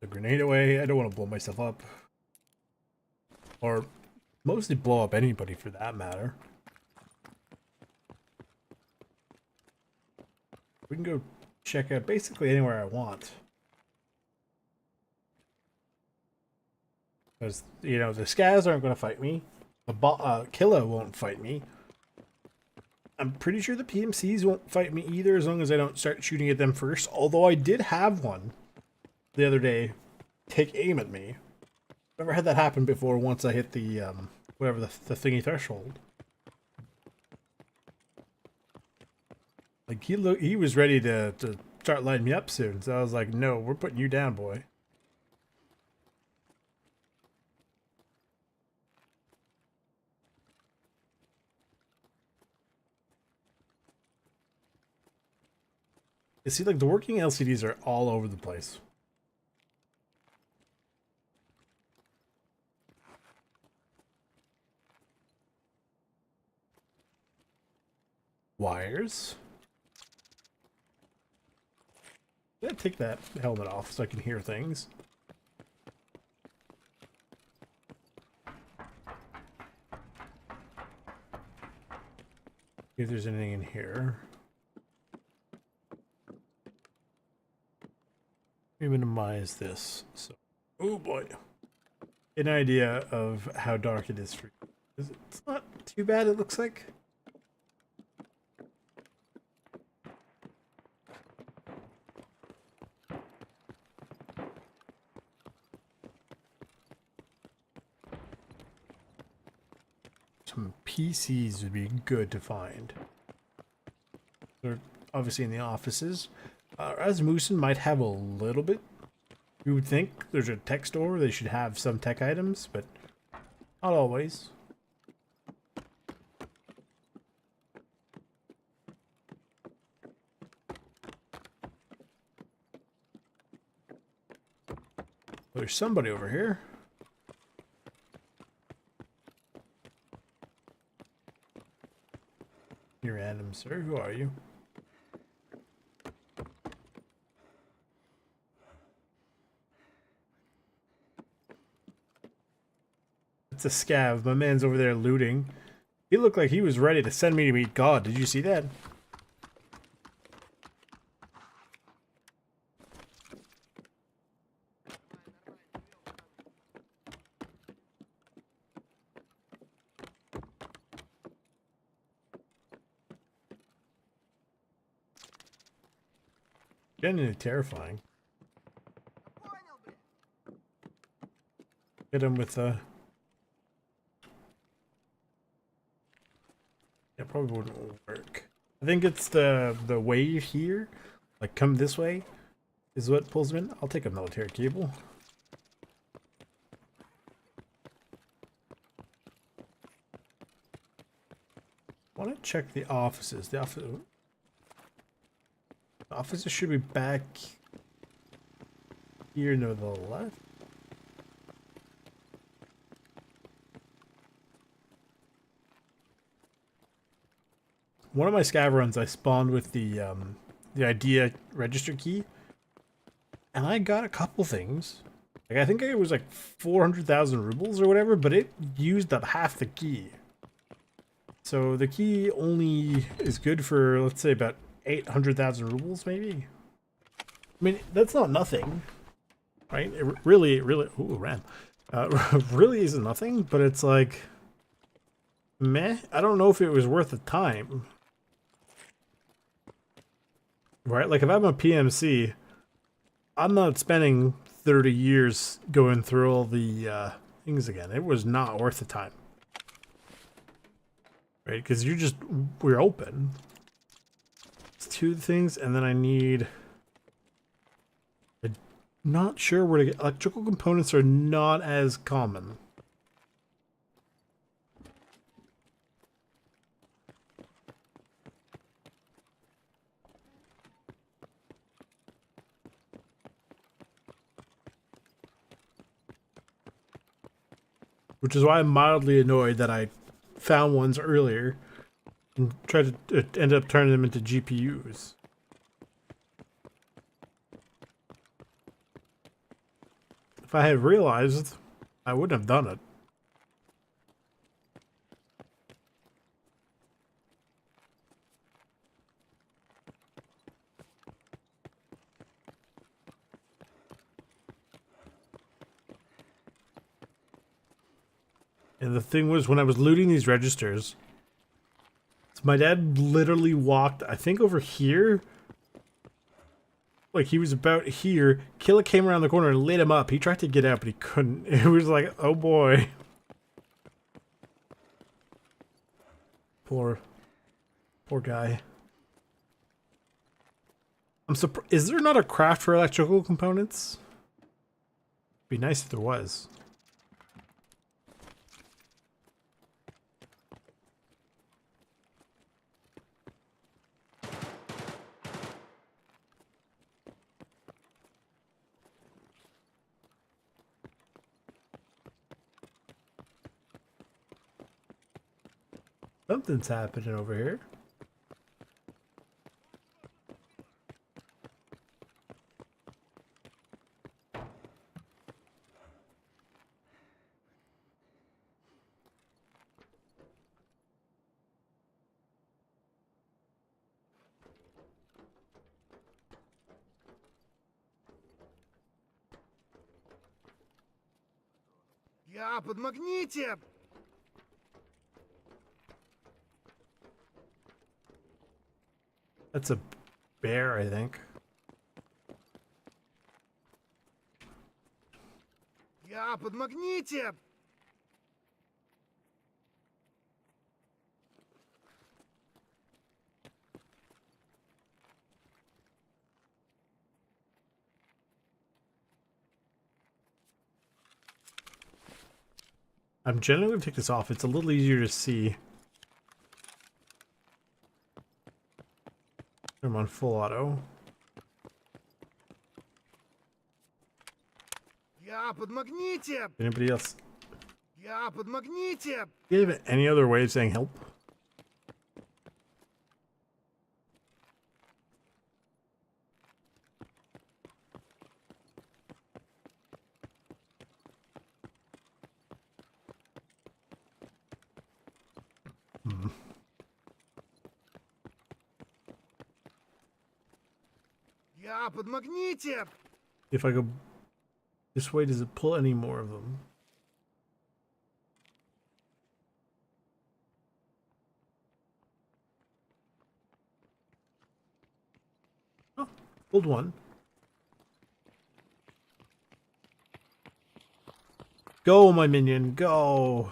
grenade away. I don't want to blow myself up. Or mostly blow up anybody for that matter. We can go check out basically anywhere I want. Because, you know, the scavs aren't going to fight me. The killer won't fight me. I'm pretty sure the PMCs won't fight me either as long as I don't start shooting at them first. Although I did have one the other day take aim at me. Never had that happen before once I hit the, whatever the thingy threshold. Like, he was ready to start lighting me up soon. So I was like, no, we're putting you down, boy. You see, like, the working LCDs are all over the place. Wires. Yeah, take that helmet off so I can hear things. See if there's anything in here. Let me minimize this. So, oh boy, get an idea of how dark it is for you. It's not too bad. It looks like. Some PCs would be good to find. They're obviously in the offices. Rasmussen might have a little bit. You would think there's a tech store. They should have some tech items, but not always. There's somebody over here. You're random, sir. Who are you? It's a scav. My man's over there looting. He looked like he was ready to send me to meet God. Did you see that? Genuinely terrifying. Hit him with a... It probably wouldn't work. I think it's the wave here. Like, come this way is what pulls him in. I'll take a military cable. I want to check the offices. The offices should be back here, no, the left. One of my scav runs, I spawned with the idea register key, and I got a couple things. Like I think it was like 400,000 rubles or whatever, but it used up half the key. So the key only is good for, let's say, about 800,000 rubles, maybe. I mean, that's not nothing, right? It really, ooh, ram. Really isn't nothing, but it's like, meh. I don't know if it was worth the time. Right? Like if I'm a PMC, I'm not spending 30 years going through all the things again. It was not worth the time. Right? Because we're open. It's two things, and then I need... I'm not sure where to get... Electrical components are not as common. Which is why I'm mildly annoyed that I found ones earlier and tried to end up turning them into GPUs. If I had realized, I wouldn't have done it. And the thing was, when I was looting these registers, my dad literally walked, I think, over here. Like, he was about here. Killer came around the corner and lit him up. He tried to get out, but he couldn't. It was like, oh boy. Poor guy. I'm surprised. Is there not a craft for electrical components? Be nice if there was. Something's happening over here. Подмагните! That's a bear, I think. Подмагните! I'm generally going to take this off. It's a little easier to see. I'm on full auto. Подмагните! Anybody else? Подмагните! Do you have any other way of saying help? Подмагните! If I go this way, does it pull any more of them? Oh, pulled one. Go, my minion, go!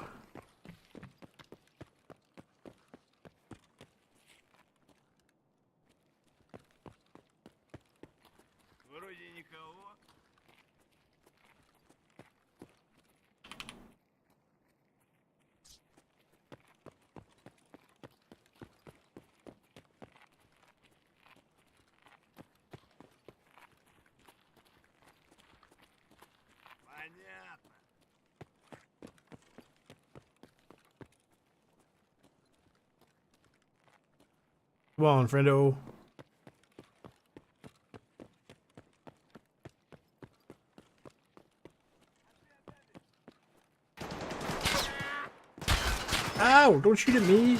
Вроде никого. Come on, friendo. Ow! Don't shoot at me!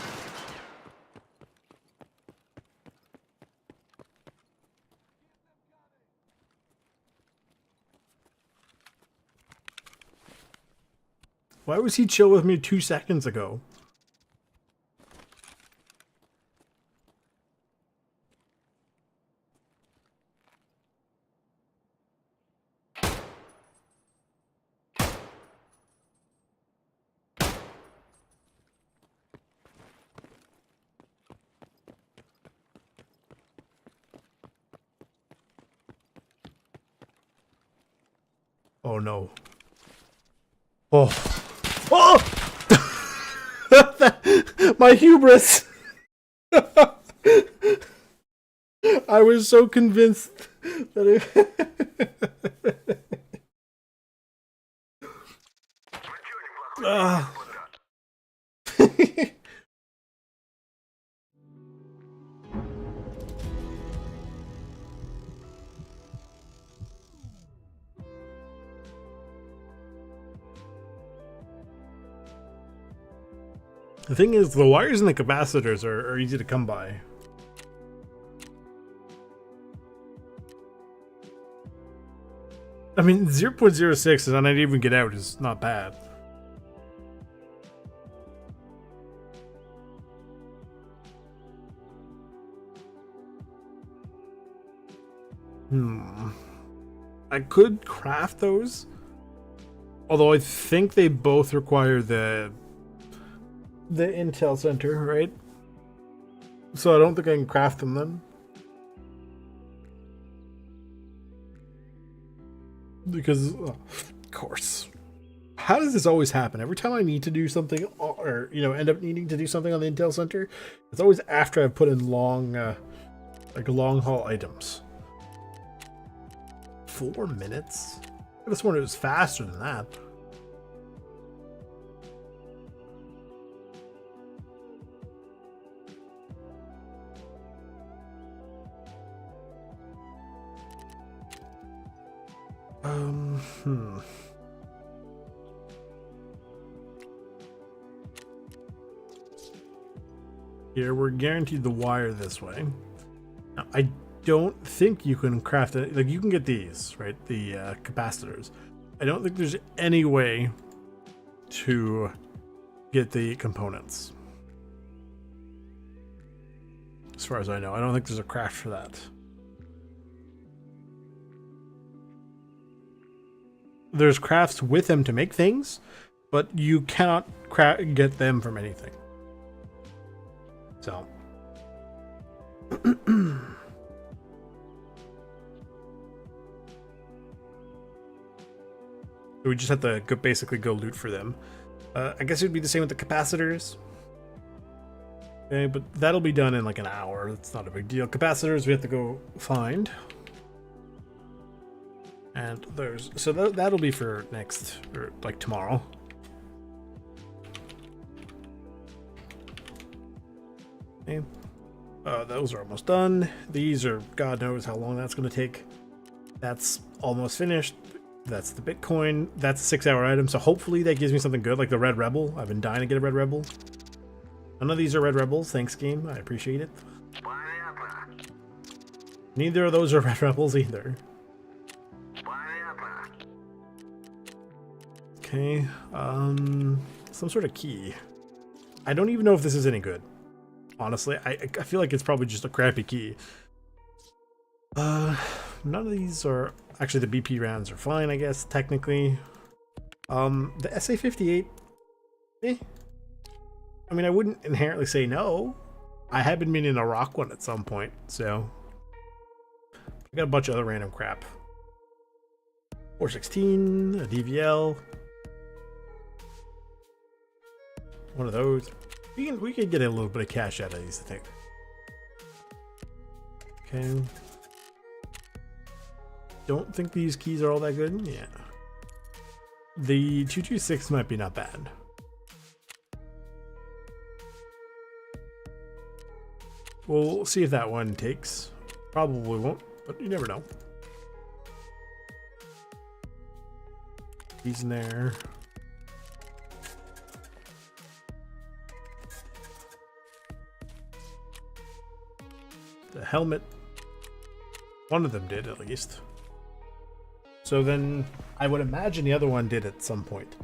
Why was he chill with me 2 seconds ago? Oh no. Oh. Oh! My hubris! I was so convinced that it... Ah. The thing is, the wires and the capacitors are easy to come by. I mean, 0.06 and I didn't even get out is not bad. I could craft those. Although I think they both require the Intel Center, right? So I don't think I can craft them then. Because, of course. How does this always happen? Every time I need to do something, or, you know, end up needing to do something on the Intel Center, it's always after I've put in long, like long haul items. 4 minutes? I just wondered it was faster than that. Here, we're guaranteed the wire this way. Now, I don't think you can craft it. Like, you can get these, right? The capacitors. I don't think there's any way to get the components. As far as I know, I don't think there's a craft for that. There's crafts with them to make things, but you cannot get them from anything. So. We just have to basically go loot for them. I guess it would be the same with the capacitors. Okay, but that'll be done in like an hour. It's not a big deal. Capacitors we have to go find. And there's, so that'll be for next, or like tomorrow. Okay. Those are almost done. These are, God knows how long that's going to take. That's almost finished. That's the Bitcoin. That's a 6-hour item. So hopefully that gives me something good, like the Red Rebel. I've been dying to get a Red Rebel. None of these are Red Rebels. Thanks, game. I appreciate it. Neither of those are Red Rebels either. Okay, some sort of key. I don't even know if this is any good. Honestly, I feel like it's probably just a crappy key. None of these are... Actually, the BP rounds are fine, I guess, technically. The SA-58... Eh. I mean, I wouldn't inherently say no. I have been meaning to rock one at some point, so... I got a bunch of other random crap. 416, a DVL... One of those. We could get a little bit of cash out of these, I think. Okay. Don't think these keys are all that good. Yeah. The 226 might be not bad. we'll see if that one takes. Probably won't, but you never know. He's in there. The helmet. One of them did, at least. So then, I would imagine the other one did at some point.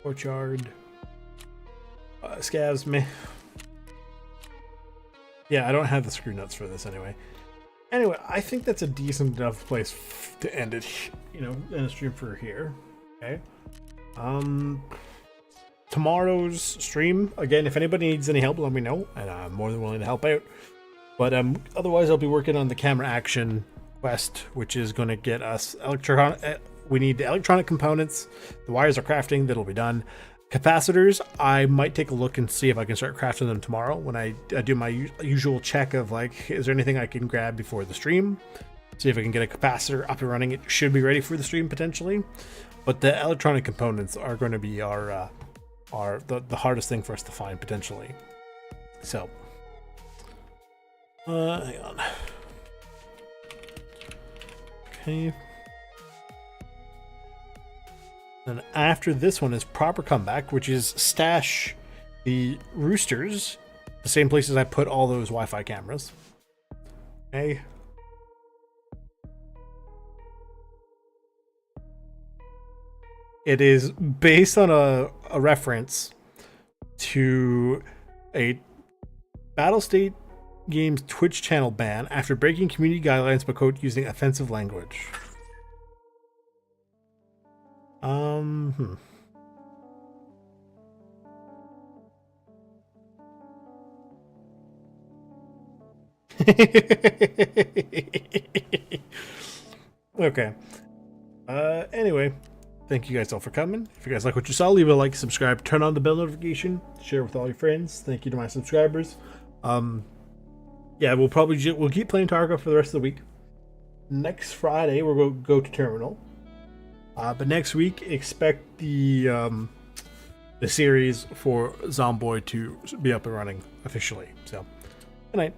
Courtyard. Scavs, meh. Yeah, I don't have the screw nuts for this anyway. Anyway, I think that's a decent enough place to end it, you know, in a stream for here. Okay. Tomorrow's stream, again, if anybody needs any help, let me know, and I'm more than willing to help out. But otherwise, I'll be working on the camera action quest, which is going to get us we need the electronic components. The wires are crafting, that'll be done. Capacitors, I might take a look and see if I can start crafting them tomorrow when I do my usual check of like, is there anything I can grab before the stream? See if I can get a capacitor up and running. It should be ready for the stream potentially, but the electronic components are going to be the hardest thing for us to find potentially. So, hang on. Okay. And after this one is proper comeback, which is stash the roosters, the same places I put all those Wi-Fi cameras. Okay. It is based on a reference to a Battlestate Games Twitch channel ban after breaking community guidelines by quote using offensive language. Okay. Anyway, thank you guys all for coming. If you guys like what you saw, leave a like, subscribe, turn on the bell notification, share with all your friends. Thank you to my subscribers. Yeah, we'll keep playing Tarkov for the rest of the week. Next Friday we'll go to Terminal. But next week, expect the series for Zomboid to be up and running officially. So, good night.